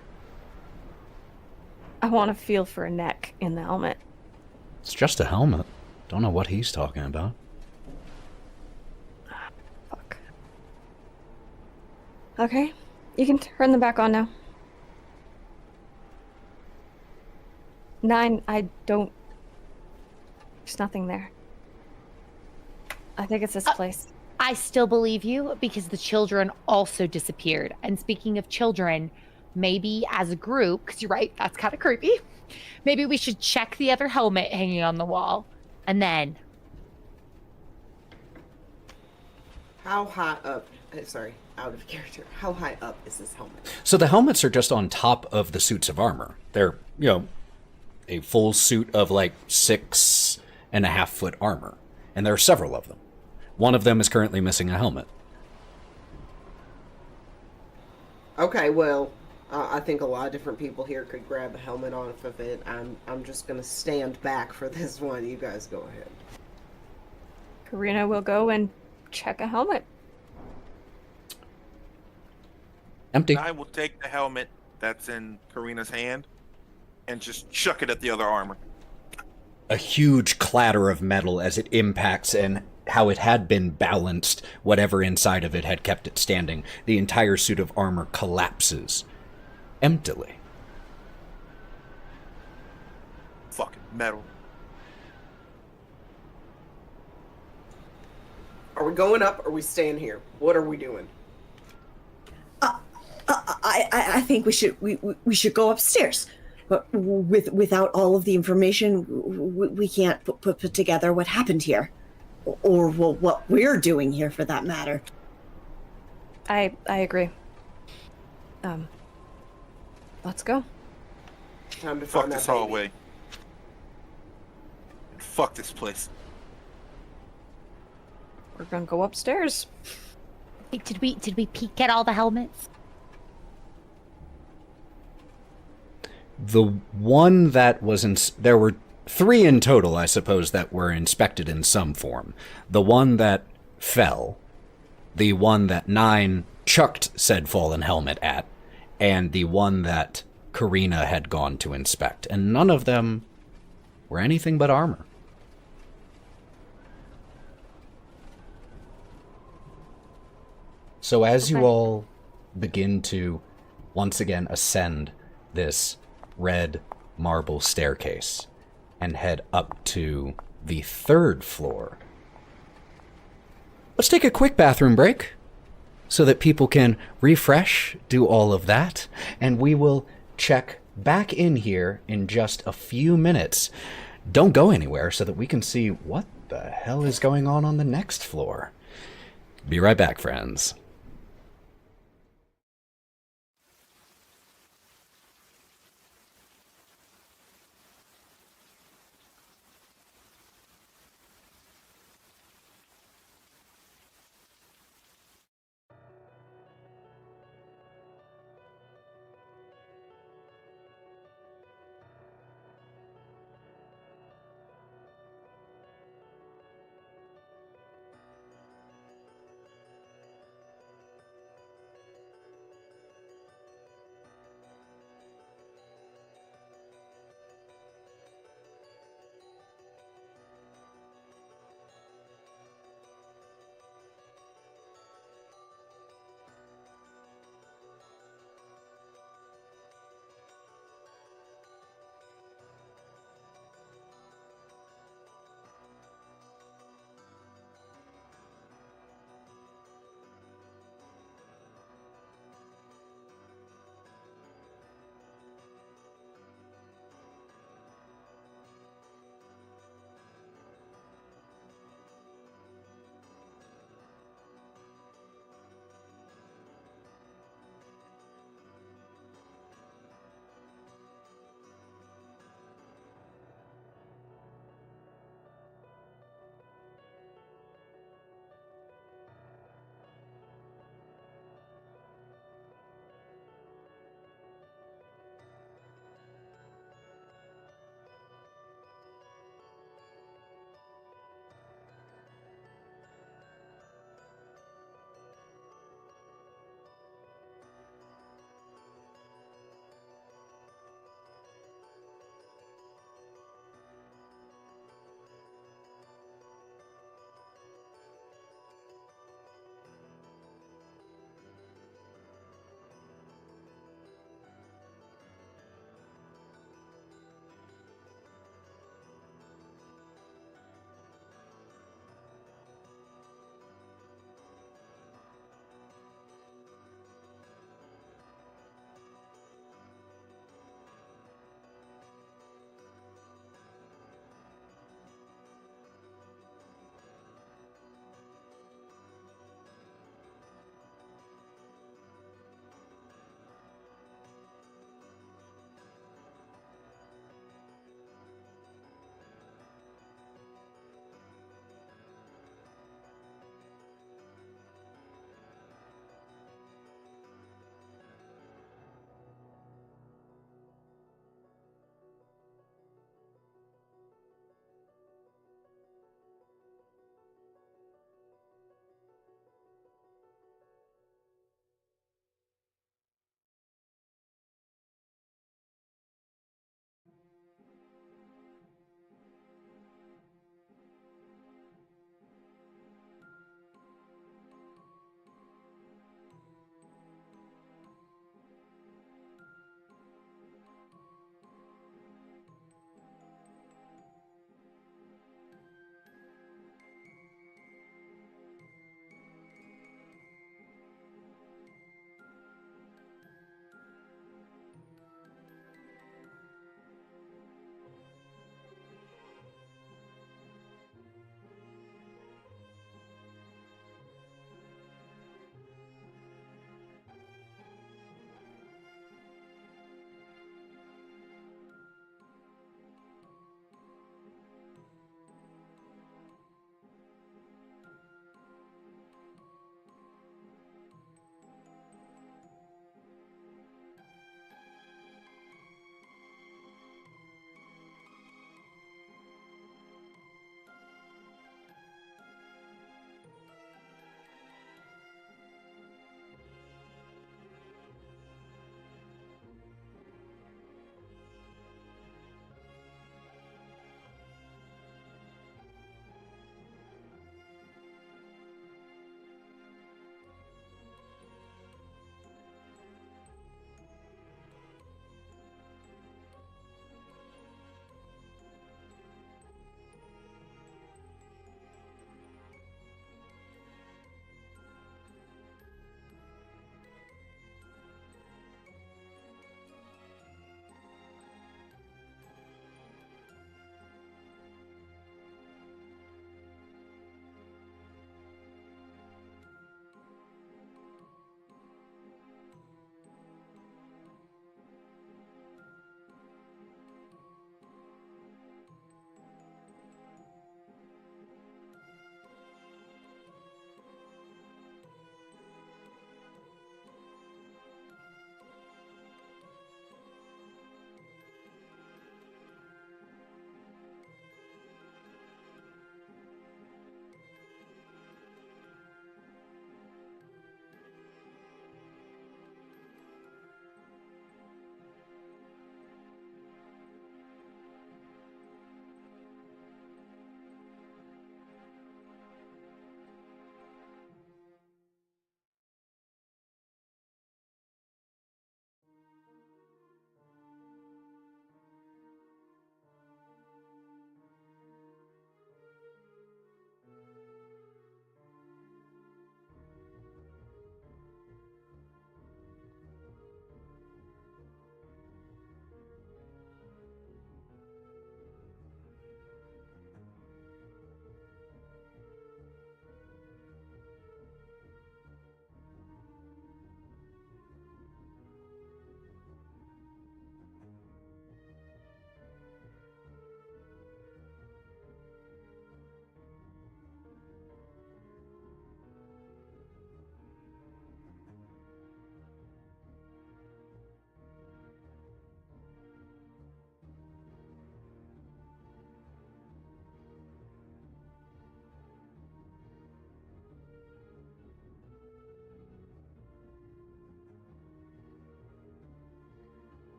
I want to feel for a neck in the helmet. It's just a helmet. Don't know what he's talking about. Fuck. Okay, you can turn them back on now. Nyne, there's nothing there. I think it's this place. I still believe you because the children also disappeared. And speaking of children, maybe as a group, because you're right, that's kind of creepy. Maybe we should check the other helmet hanging on the wall. And then... How high up... Sorry, out of character. How high up is this helmet? So the helmets are just on top of the suits of armor. They're, a full suit of 6.5 foot armor. And there are several of them. One of them is currently missing a helmet. Okay, well, I think a lot of different people here could grab a helmet off of it. I'm just gonna stand back for this one. You guys go ahead. Karina will go and check a helmet. Empty. I will take the helmet that's in Karina's hand and just chuck it at the other armor. A huge clatter of metal as it impacts, and how it had been balanced, whatever inside of it had kept it standing. The entire suit of armor collapses emptily. Fucking metal. Are we going up or are we staying here? What are we doing? I think we should go upstairs. But without all of the information, we can't put together what happened here, or what we're doing here, for that matter. I agree. Let's go. Time to Fuck find this that baby. hallway. Fuck this place. We're gonna go upstairs. Hey, did we peek at all the helmets? The one that was there were 3 in total, I suppose, that were inspected in some form. The one that fell, the one that Nyne chucked said fallen helmet at, and the one that Karina had gone to inspect. And none of them were anything but armor. So as you all begin to once again ascend this red marble staircase and head up to the 3rd floor, let's take a quick bathroom break so that people can refresh, do all of that, and we will check back in here in just a few minutes. Don't go anywhere so that we can see what the hell is going on the next floor. Be right back, friends.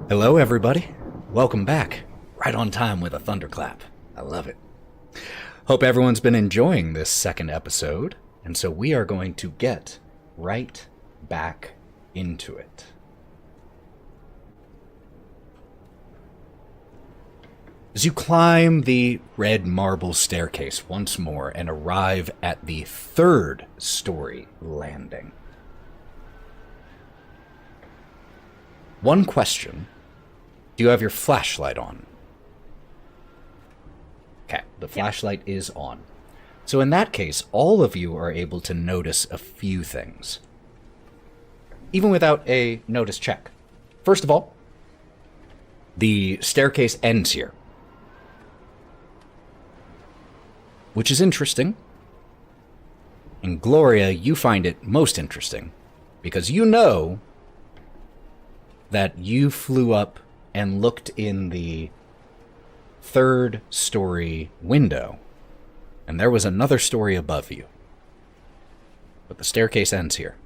Hello, everybody. Welcome back. Right on time with a thunderclap. I love it. Hope everyone's been enjoying this second episode, and so we are going to get right back into it. As you climb the red marble staircase once more and arrive at the 3rd story landing. One question. Do you have your flashlight on? Okay, the flashlight is on. So in that case, all of you are able to notice a few things, even without a notice check. First of all, the staircase ends here, which is interesting. And Gloria, you find it most interesting, because you know that you flew up and looked in the 3rd story window, and there was another story above you. But the staircase ends here.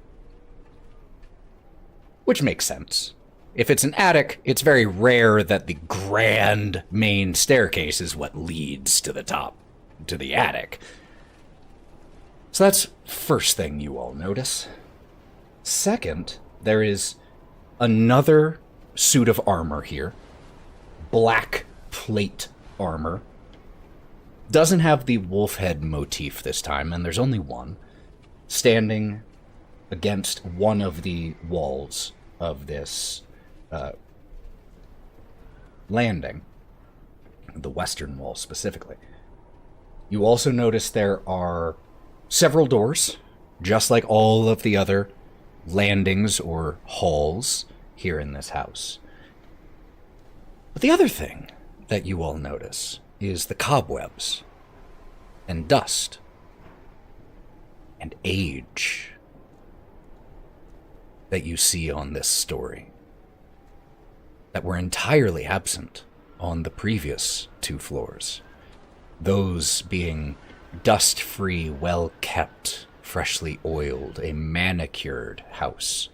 Which makes sense. If it's an attic, it's very rare that the grand main staircase is what leads to the top, to the attic. So that's first thing you all notice. Second, there is another suit of armor here. Black plate armor. Doesn't have the wolf head motif this time, and there's only one, standing against one of the walls of this landing, the western wall specifically. You also notice there are several doors, just like all of the other landings or halls here in this house. But the other thing that you all notice is the cobwebs and dust and age that you see on this story that were entirely absent on the previous 2 floors. Those being dust-free, well-kept, freshly oiled, a manicured house.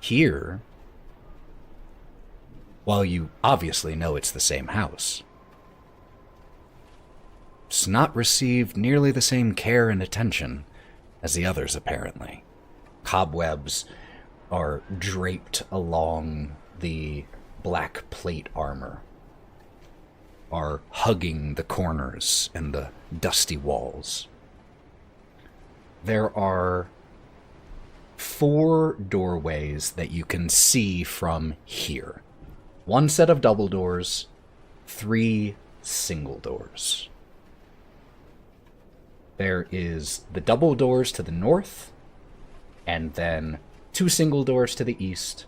Here, while you obviously know it's the same house, it's not received nearly the same care and attention as the others, apparently. Cobwebs are draped along the black plate armor, are hugging the corners and the dusty walls. There are 4 doorways that you can see from here. 1 set of double doors, 3 single doors. There is the double doors to the north, and then 2 single doors to the east,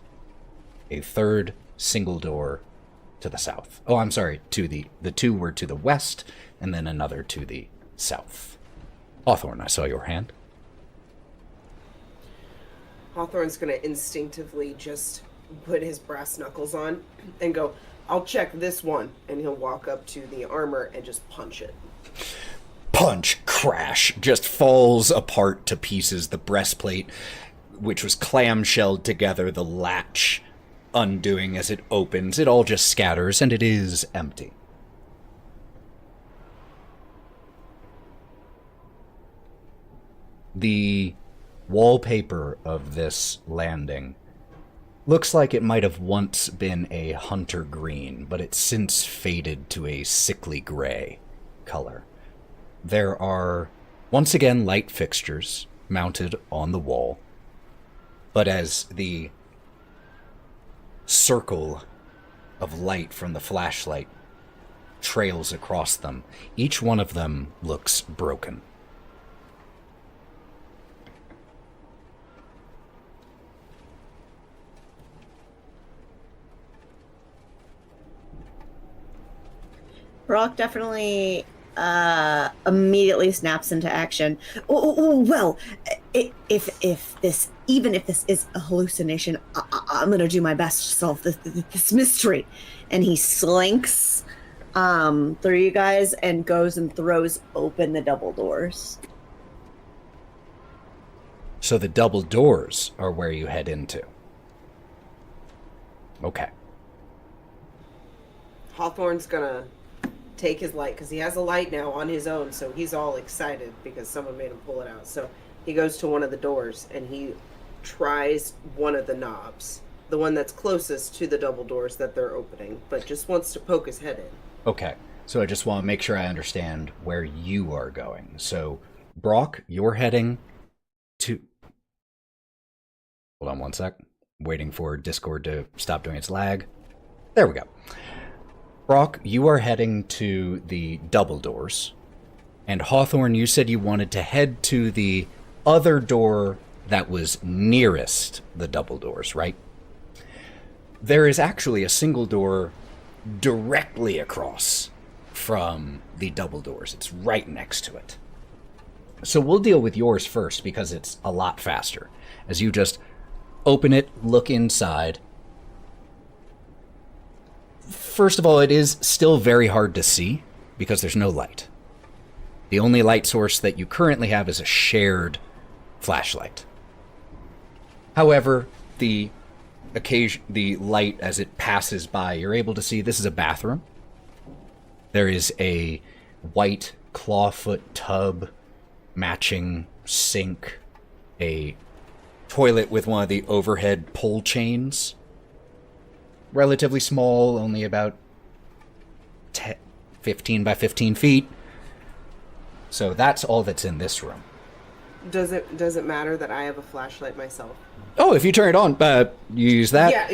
a 3rd single door to the south. Oh, I'm sorry, the 2 were to the west, and then another to the south. Hawthorne, I saw your hand. Hawthorne's going to instinctively just put his brass knuckles on and go, I'll check this one. And he'll walk up to the armor and just punch it. Punch, crash, just falls apart to pieces. The breastplate, which was clamshelled together, the latch undoing as it opens. It all just scatters, and it is empty. The wallpaper of this landing looks like it might have once been a hunter green, but it's since faded to a sickly gray color. There are, once again, light fixtures mounted on the wall, but as the circle of light from the flashlight trails across them, each one of them looks broken. Brawk definitely immediately snaps into action. Well, if this is a hallucination, I'm gonna do my best to solve this mystery. And he slinks through you guys and goes and throws open the double doors. So the double doors are where you head into. Okay. Hawthorne's gonna take his light, because he has a light now on his own, so he's all excited because someone made him pull it out. So he goes to one of the doors and he tries one of the knobs, the one that's closest to the double doors that they're opening, but just wants to poke his head in. Okay, so I just want to make sure I understand where you are going. So, Brawk, you're heading to... Hold on one sec. Waiting for Discord to stop doing its lag. There we go. Brawk, you are heading to the double doors. And Hawthorne, you said you wanted to head to the other door that was nearest the double doors, right? There is actually a single door directly across from the double doors. It's right next to it. So we'll deal with yours first because it's a lot faster. As you just open it, look inside. First of all, it is still very hard to see because there's no light. The only light source that you currently have is a shared flashlight. However, the light as it passes by, you're able to see this is a bathroom. There is a white clawfoot tub, matching sink, a toilet with one of the overhead pole chains. Relatively small, only about 15 by 15 feet. So that's all that's in this room. Does it matter that I have a flashlight myself? Oh, if you turn it on, you use that? Yeah,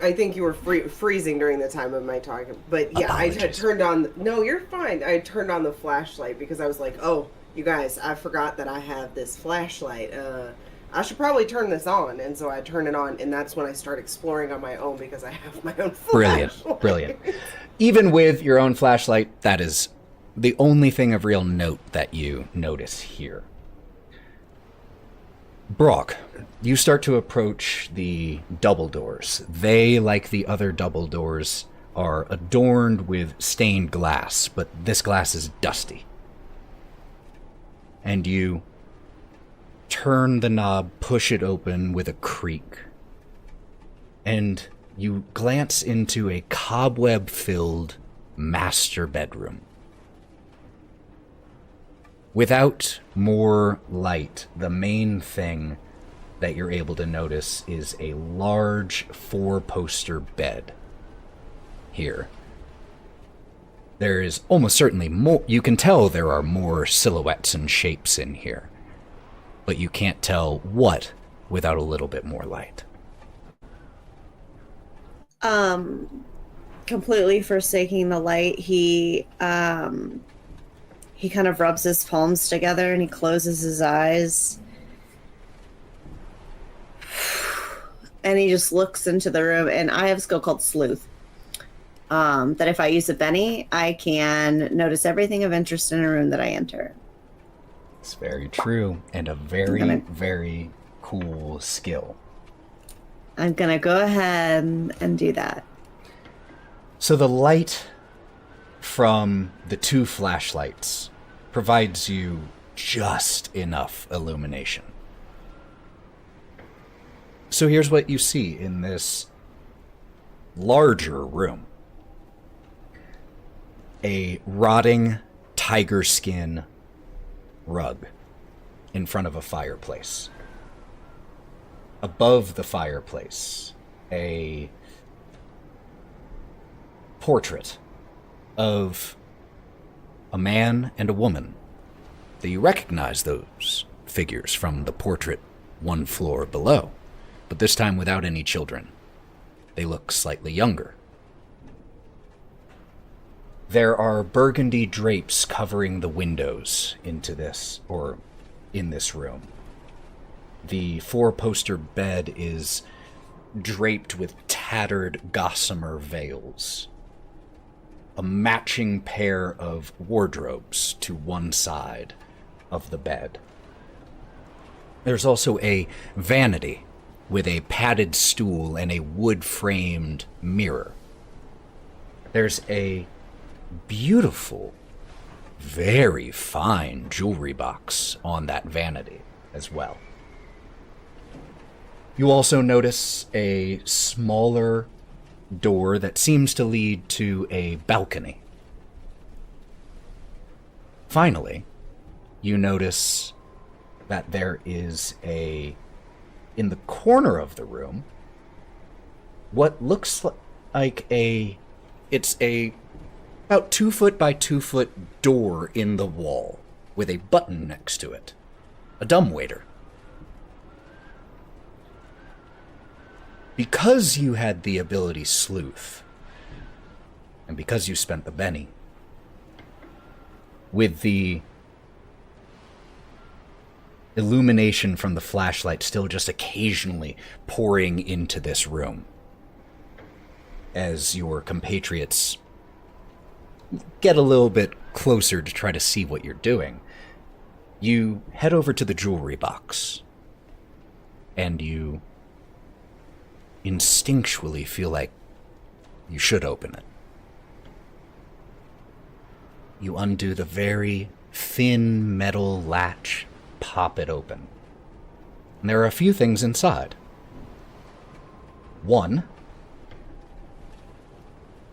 I think you were freezing during the time of my talk. But yeah, Apologies. I had turned on... No, you're fine. I turned on the flashlight because I was like, oh, you guys, I forgot that I have this flashlight. I should probably turn this on. And so I turn it on, and that's when I start exploring on my own because I have my own flashlight. Brilliant. Even with your own flashlight, that is the only thing of real note that you notice here. Brawk, you start to approach the double doors. They, like the other double doors, are adorned with stained glass, but this glass is dusty. And you turn the knob, push it open with a creak, and you glance into a cobweb-filled master bedroom. Without more light, the main thing that you're able to notice is a large 4-poster bed here. There is almost certainly more. You can tell there are more silhouettes and shapes in here, but you can't tell what without a little bit more light. Completely forsaking the light, he kind of rubs his palms together and he closes his eyes. And he just looks into the room, and I have a skill called Sleuth. That if I use a Benny, I can notice everything of interest in a room that I enter. It's very true, and a very, very cool skill. I'm gonna go ahead and do that. So the light from the 2 flashlights provides you just enough illumination. So here's what you see in this larger room. A rotting tiger skin rug in front of a fireplace. Above the fireplace, a portrait of a man and a woman. That you recognize those figures from the portrait 1 floor below, but this time without any children. They look slightly younger. There are burgundy drapes covering the windows into this, or in this room. The 4-poster bed is draped with tattered gossamer veils. A matching pair of wardrobes to one side of the bed. There's also a vanity with a padded stool and a wood-framed mirror. There's a beautiful, very fine jewelry box on that vanity as well. You also notice a smaller door that seems to lead to a balcony. Finally, you notice that there is in the corner of the room, what looks like it's a about 2 foot by 2 foot door in the wall with a button next to it. A dumbwaiter. Because you had the ability Sleuth, and because you spent the Benny, with the illumination from the flashlight still just occasionally pouring into this room, as your compatriots get a little bit closer to try to see what you're doing, you head over to the jewelry box, and you instinctually feel like you should open it. You undo the very thin metal latch, pop it open. And there are a few things inside. 1,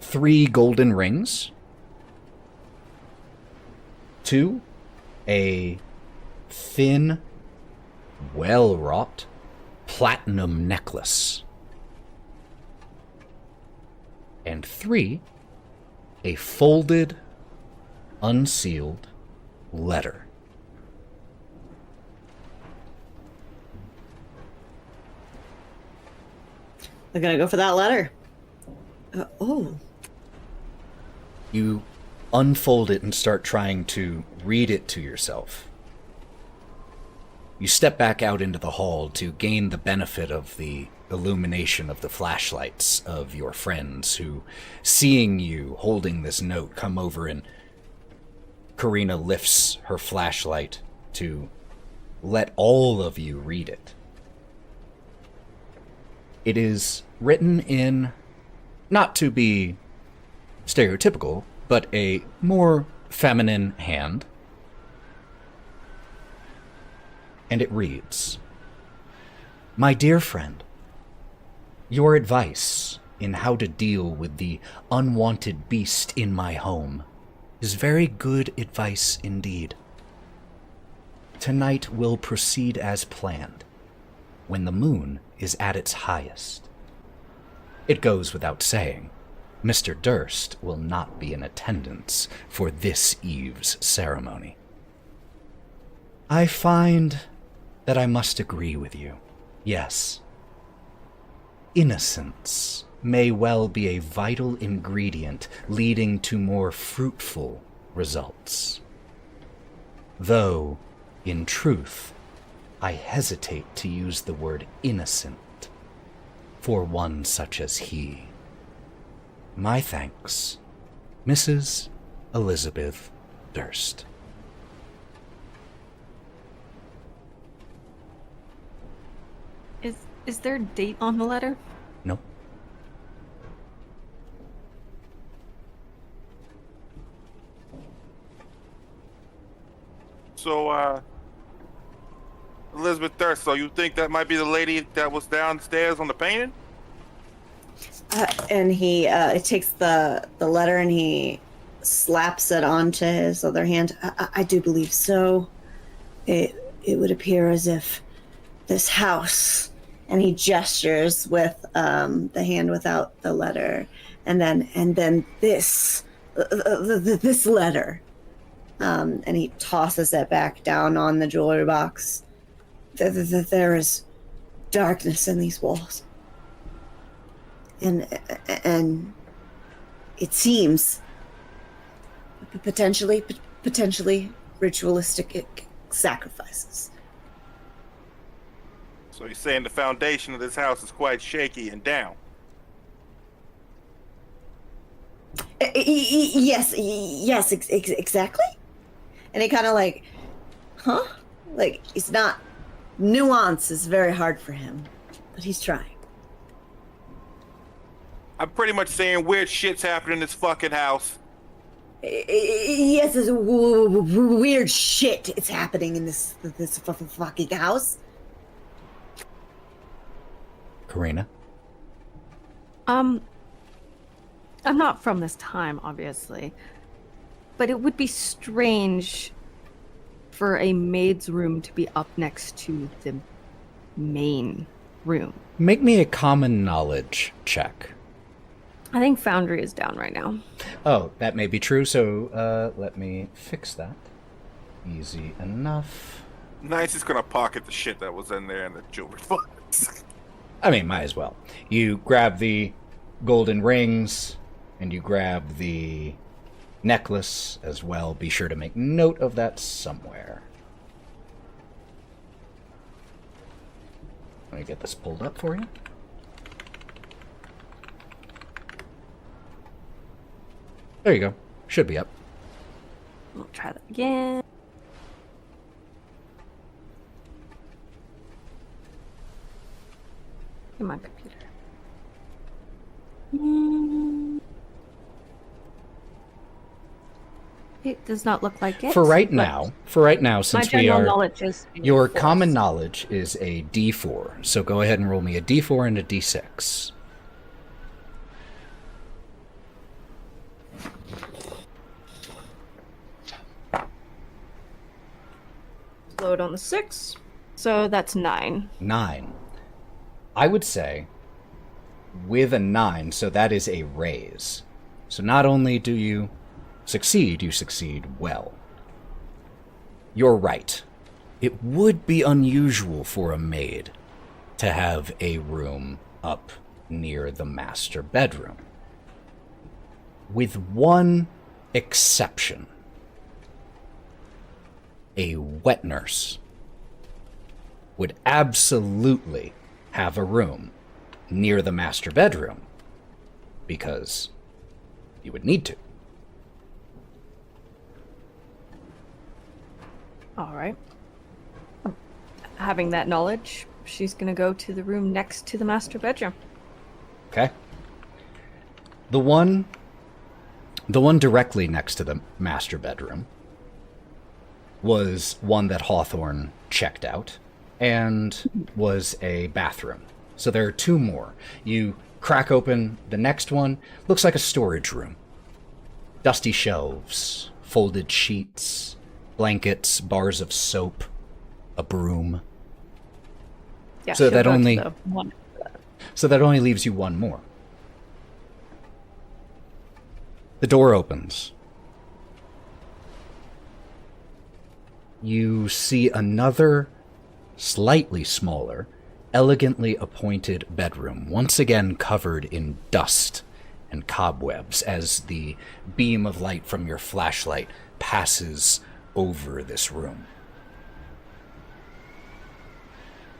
3 golden rings. 2, a thin, well-wrought platinum necklace. And 3, a folded, unsealed letter. They're gonna go for that letter. Oh. You unfold it and start trying to read it to yourself. You step back out into the hall to gain the benefit of the illumination of the flashlights of your friends who, seeing you holding this note, come over, and Karina lifts her flashlight to let all of you read it. It is written in, not to be stereotypical, but a more feminine hand. And it reads, "My dear friend, your advice in how to deal with the unwanted beast in my home is very good advice indeed. Tonight will proceed as planned, when the moon is at its highest. It goes without saying, Mr. Durst will not be in attendance for this eve's ceremony. I find that I must agree with you. Yes, innocence may well be a vital ingredient leading to more fruitful results. Though, in truth, I hesitate to use the word innocent for one such as he. My thanks, Mrs. Elizabeth Durst." Is there a date on the letter? No. So, Elizabeth Durst, so you think that might be the lady that was downstairs on the painting? And he takes the letter and he slaps it onto his other hand. I do believe so. It would appear as if this house, and he gestures with the hand without the letter, and then this letter, and he tosses it back down on the jewelry box. There is darkness in these walls. And it seems potentially ritualistic sacrifices. So you're saying the foundation of this house is quite shaky and down? Yes, exactly. And he kind of like, huh? Like, it's not, nuance is very hard for him, but he's trying. I'm pretty much saying weird shit's happening in this fucking house. Yes, it's weird shit. It's happening in this fucking house. Karina? I'm not from this time, obviously. But it would be strange for a maid's room to be up next to the main room. Make me a common knowledge check. I think Foundry is down right now. Oh, that may be true, so let me fix that. Easy enough. Nyne's just gonna pocket the shit that was in there in the jewelry box. I mean, might as well. You grab the golden rings, and you grab the necklace as well. Be sure to make note of that somewhere. Let me get this pulled up for you. There you go. Should be up. We'll try that again. Come on, computer. It does not look like it. For right now, since my we general are, knowledge is your 4. common knowledge is a D4. So go ahead and roll me a D4 and a D6. Load on the 6, so that's 9. 9. I would say with a 9, so that is a raise. So not only do you succeed well. You're right. It would be unusual for a maid to have a room up near the master bedroom. With one exception. A wet nurse would absolutely have a room near the master bedroom because you would need to. All right. Having that knowledge, she's going to go to the room next to the master bedroom. Okay. The one directly next to the master bedroom was one that Hawthorne checked out and was a bathroom. So there are 2 more. You crack open the next one. Looks like a storage room. Dusty shelves, folded sheets, blankets, bars of soap, a broom. Yeah, So she'll that go to only- the one. So that only leaves you 1 more. The door opens. You see another, slightly smaller, elegantly appointed bedroom, once again covered in dust and cobwebs as the beam of light from your flashlight passes over this room.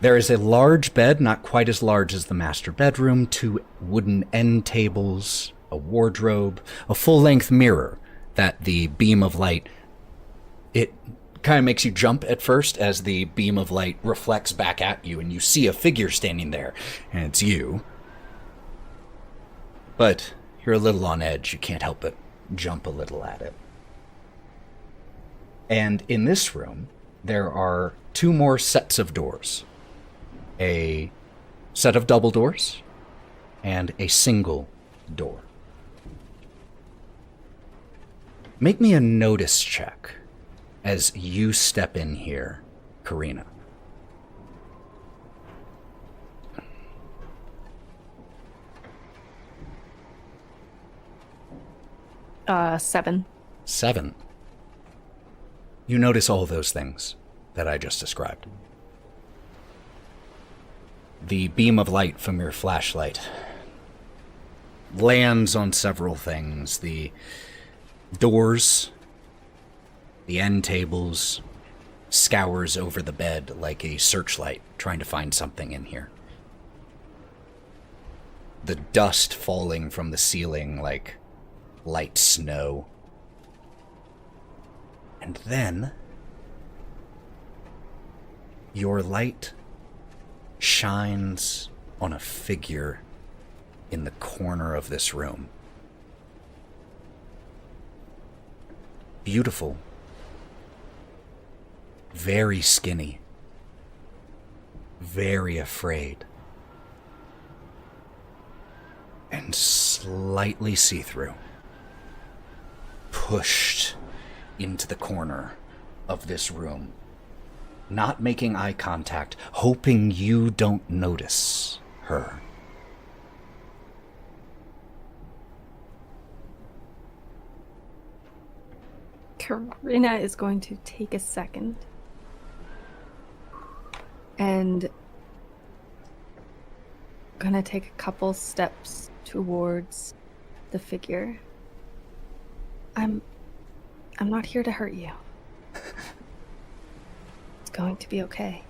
There is a large bed, not quite as large as the master bedroom, 2 wooden end tables, a wardrobe, a full-length mirror that the beam of light, it kind of makes you jump at first as the beam of light reflects back at you and you see a figure standing there, and it's you. But you're a little on edge, you can't help but jump a little at it. And in this room, there are 2 more sets of doors. A set of double doors and a single door. Make me a notice check as you step in here, Karina. 7. 7. You notice all those things that I just described. The beam of light from your flashlight lands on several things. The doors, the end tables, scours over the bed like a searchlight trying to find something in here. The dust falling from the ceiling like light snow. And then your light shines on a figure in the corner of this room. Beautiful. Very skinny. Very afraid. And slightly see-through, pushed into the corner of this room, not making eye contact, hoping you don't notice her. Karina is going to take a second and gonna take a couple steps towards the figure. I'm not here to hurt you. It's going to be okay.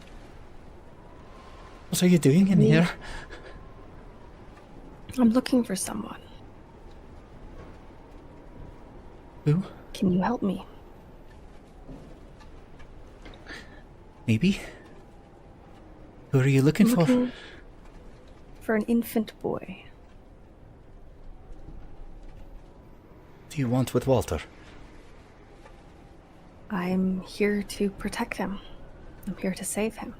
What are you doing in here? I'm looking for someone. Who? Can you help me? Maybe? Who are you looking for? Looking for an infant boy. What do you want with Walter? I'm here to protect him. I'm here to save him.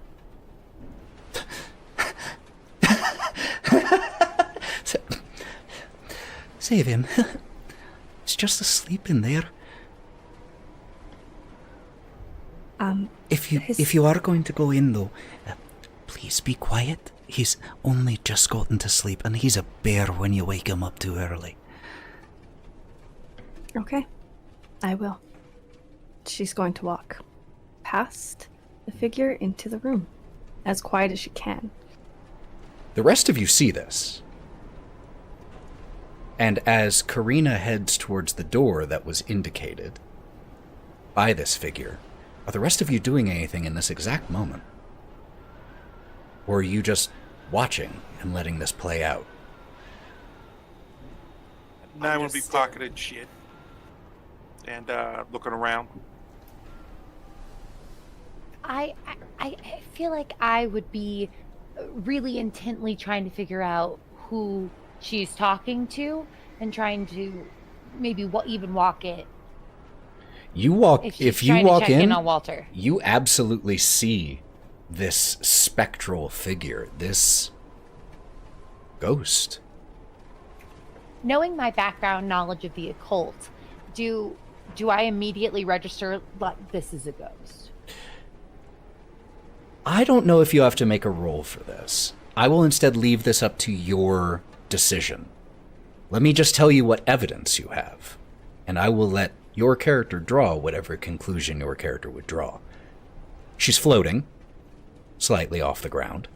Save him? He's just asleep in there. If you are going to go in, though, please be quiet. He's only just gotten to sleep, and he's a bear when you wake him up too early. Okay, I will. She's going to walk past the figure into the room, as quiet as she can. The rest of you see this. And as Karina heads towards the door that was indicated by this figure, are the rest of you doing anything in this exact moment? Or are you just watching and letting this play out? Nyne would be pocketing shit and looking around. I feel like I would be really intently trying to figure out who she's talking to and trying to maybe even walk it. If you walk in on Walter. You absolutely see this spectral figure, this ghost. Knowing my background knowledge of the occult, do I immediately register like this is a ghost? I don't know if you have to make a roll for this. I will instead leave this up to your decision. Let me just tell you what evidence you have, and I will let your character draw whatever conclusion your character would draw. She's floating, slightly off the ground,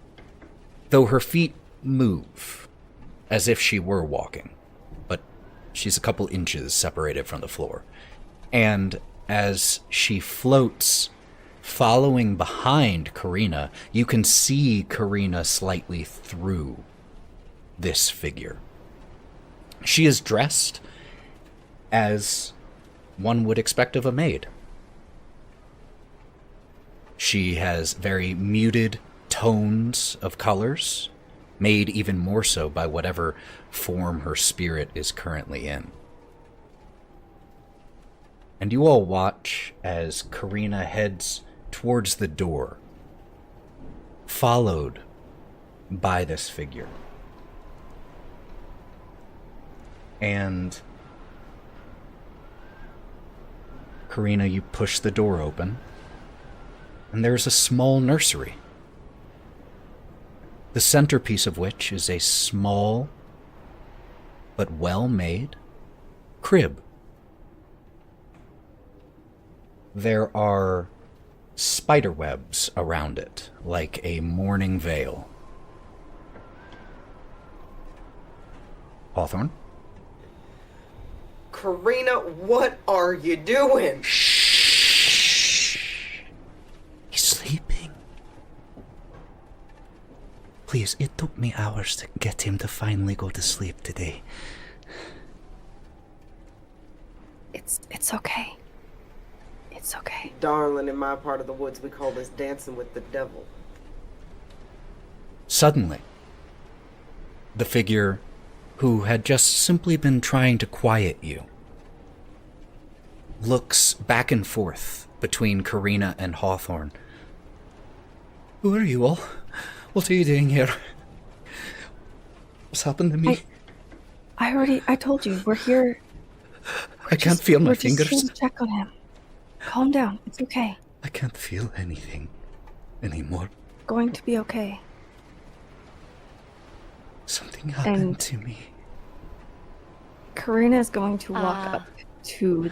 though her feet move as if she were walking, but she's a couple inches separated from the floor. And as she floats, following behind Karina, you can see Karina slightly through this figure. She is dressed as one would expect of a maid. She has very muted tones of colors, made even more so by whatever form her spirit is currently in. And you all watch as Karina heads towards the door, followed by this figure. And Karina, you push the door open, and there's a small nursery, the centerpiece of which is a small but well-made crib. There are spider webs around it, like a mourning veil. Hawthorne? Karina, what are you doing? Shh. He's sleeping. Please, it took me hours to get him to finally go to sleep today. It's okay. It's okay. Darling, in my part of the woods, we call this dancing with the devil. Suddenly, the figure who had just simply been trying to quiet you looks back and forth between Karina and Hawthorne. Who are you all? What are you doing here? What's happened to me? I told you, we're here. I can't feel my We're just here fingers. to check on him. Calm down. It's okay. I can't feel anything anymore. Going to be okay. Something happened And- to me. Karina is going to walk up to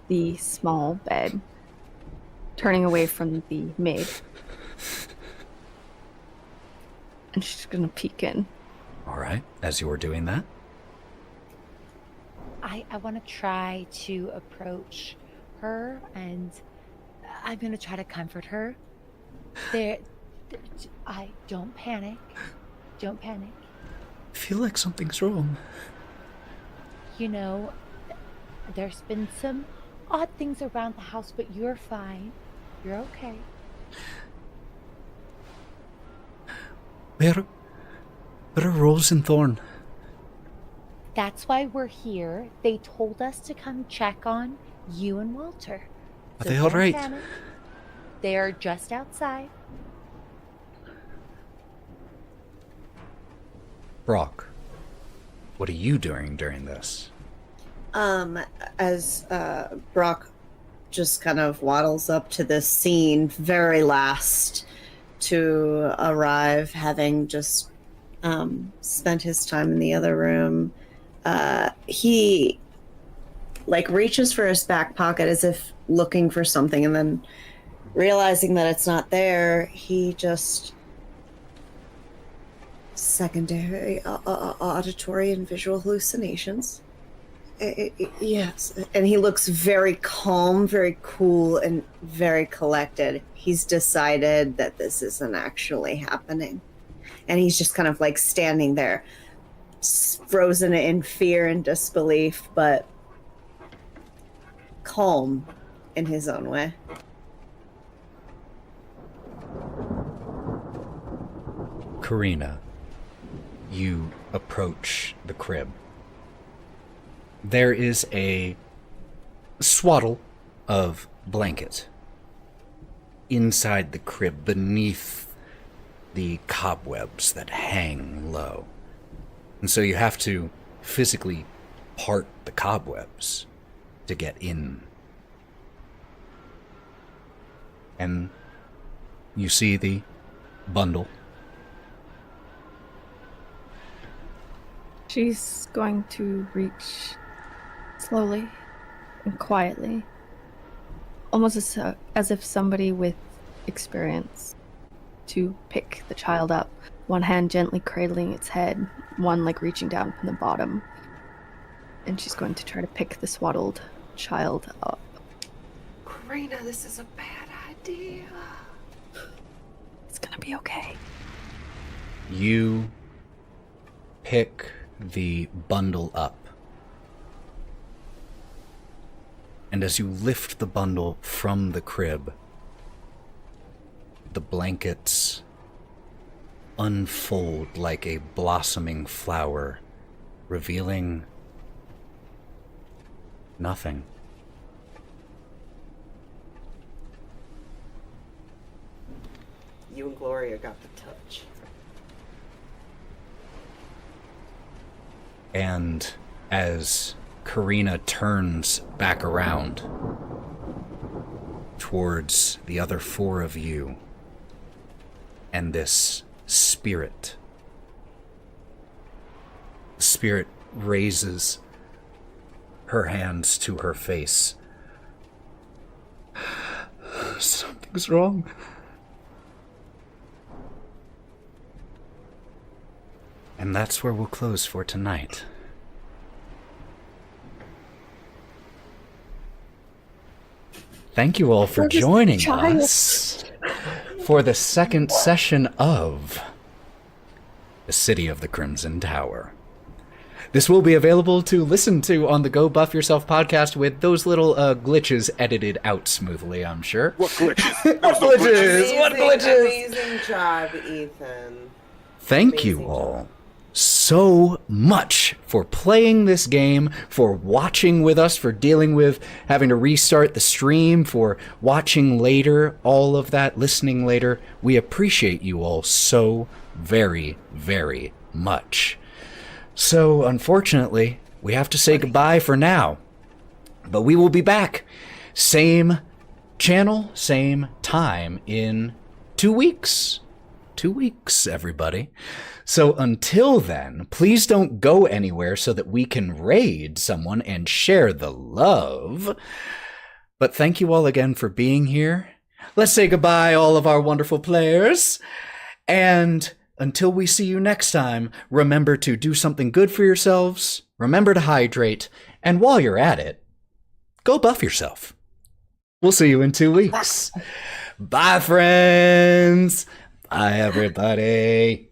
the small bed, turning away from the maid. And she's gonna peek in. All right, as you were doing that, I want to try to approach her, and I'm going to try to comfort her. I don't panic. Don't panic. I feel like something's wrong. You know, there's been some odd things around the house, but you're fine. You're okay. Where are Rose and Thorn? That's why we're here. They told us to come check on you and Walter. Are So they all don't right? panic. They are just outside. Brawk, what are you doing during this? As Brawk just kind of waddles up to this scene, very last to arrive, having just spent his time in the other room, he reaches for his back pocket as if looking for something, and then realizing that it's not there, he just secondary auditory and visual hallucinations. Yes, and he looks very calm, very cool, and very collected. He's decided that this isn't actually happening, and he's just kind of standing there, frozen in fear and disbelief, but calm in his own way. Karina, you approach the crib. There is a swaddle of blanket inside the crib beneath the cobwebs that hang low. And so you have to physically part the cobwebs to get in. And you see the bundle. She's going to reach slowly and quietly, almost as if somebody with experience, to pick the child up, one hand gently cradling its head, one reaching down from the bottom. And she's going to try to pick the swaddled child up. Karina, this is a bad idea. It's gonna be okay. You pick the bundle up. And as you lift the bundle from the crib, the blankets unfold like a blossoming flower, revealing nothing. You and Gloria got the touch. And as Karina turns back around towards the other four of you and this spirit, the spirit raises her hands to her face. Something's wrong. And that's where we'll close for tonight. Thank you all for joining us for the second session of The City of the Crimson Tower. This will be available to listen to on the Go Buff Yourself podcast with those little glitches edited out smoothly, I'm sure. What glitches? What glitches? What glitches? Amazing job, Ethan. Thank you Amazing all job. so much for playing this game, for watching with us, for dealing with having to restart the stream, for watching later, all of that, listening later. We appreciate you all so very, very much. So, unfortunately, we have to say goodbye for now. But we will be back. Same channel, same time in 2 weeks. 2 weeks, everybody. So until then, please don't go anywhere so that we can raid someone and share the love. But thank you all again for being here. Let's say goodbye, all of our wonderful players. And until we see you next time, remember to do something good for yourselves, remember to hydrate, and while you're at it, go buff yourself. We'll see you in 2 weeks. Bye, friends. Bye, everybody.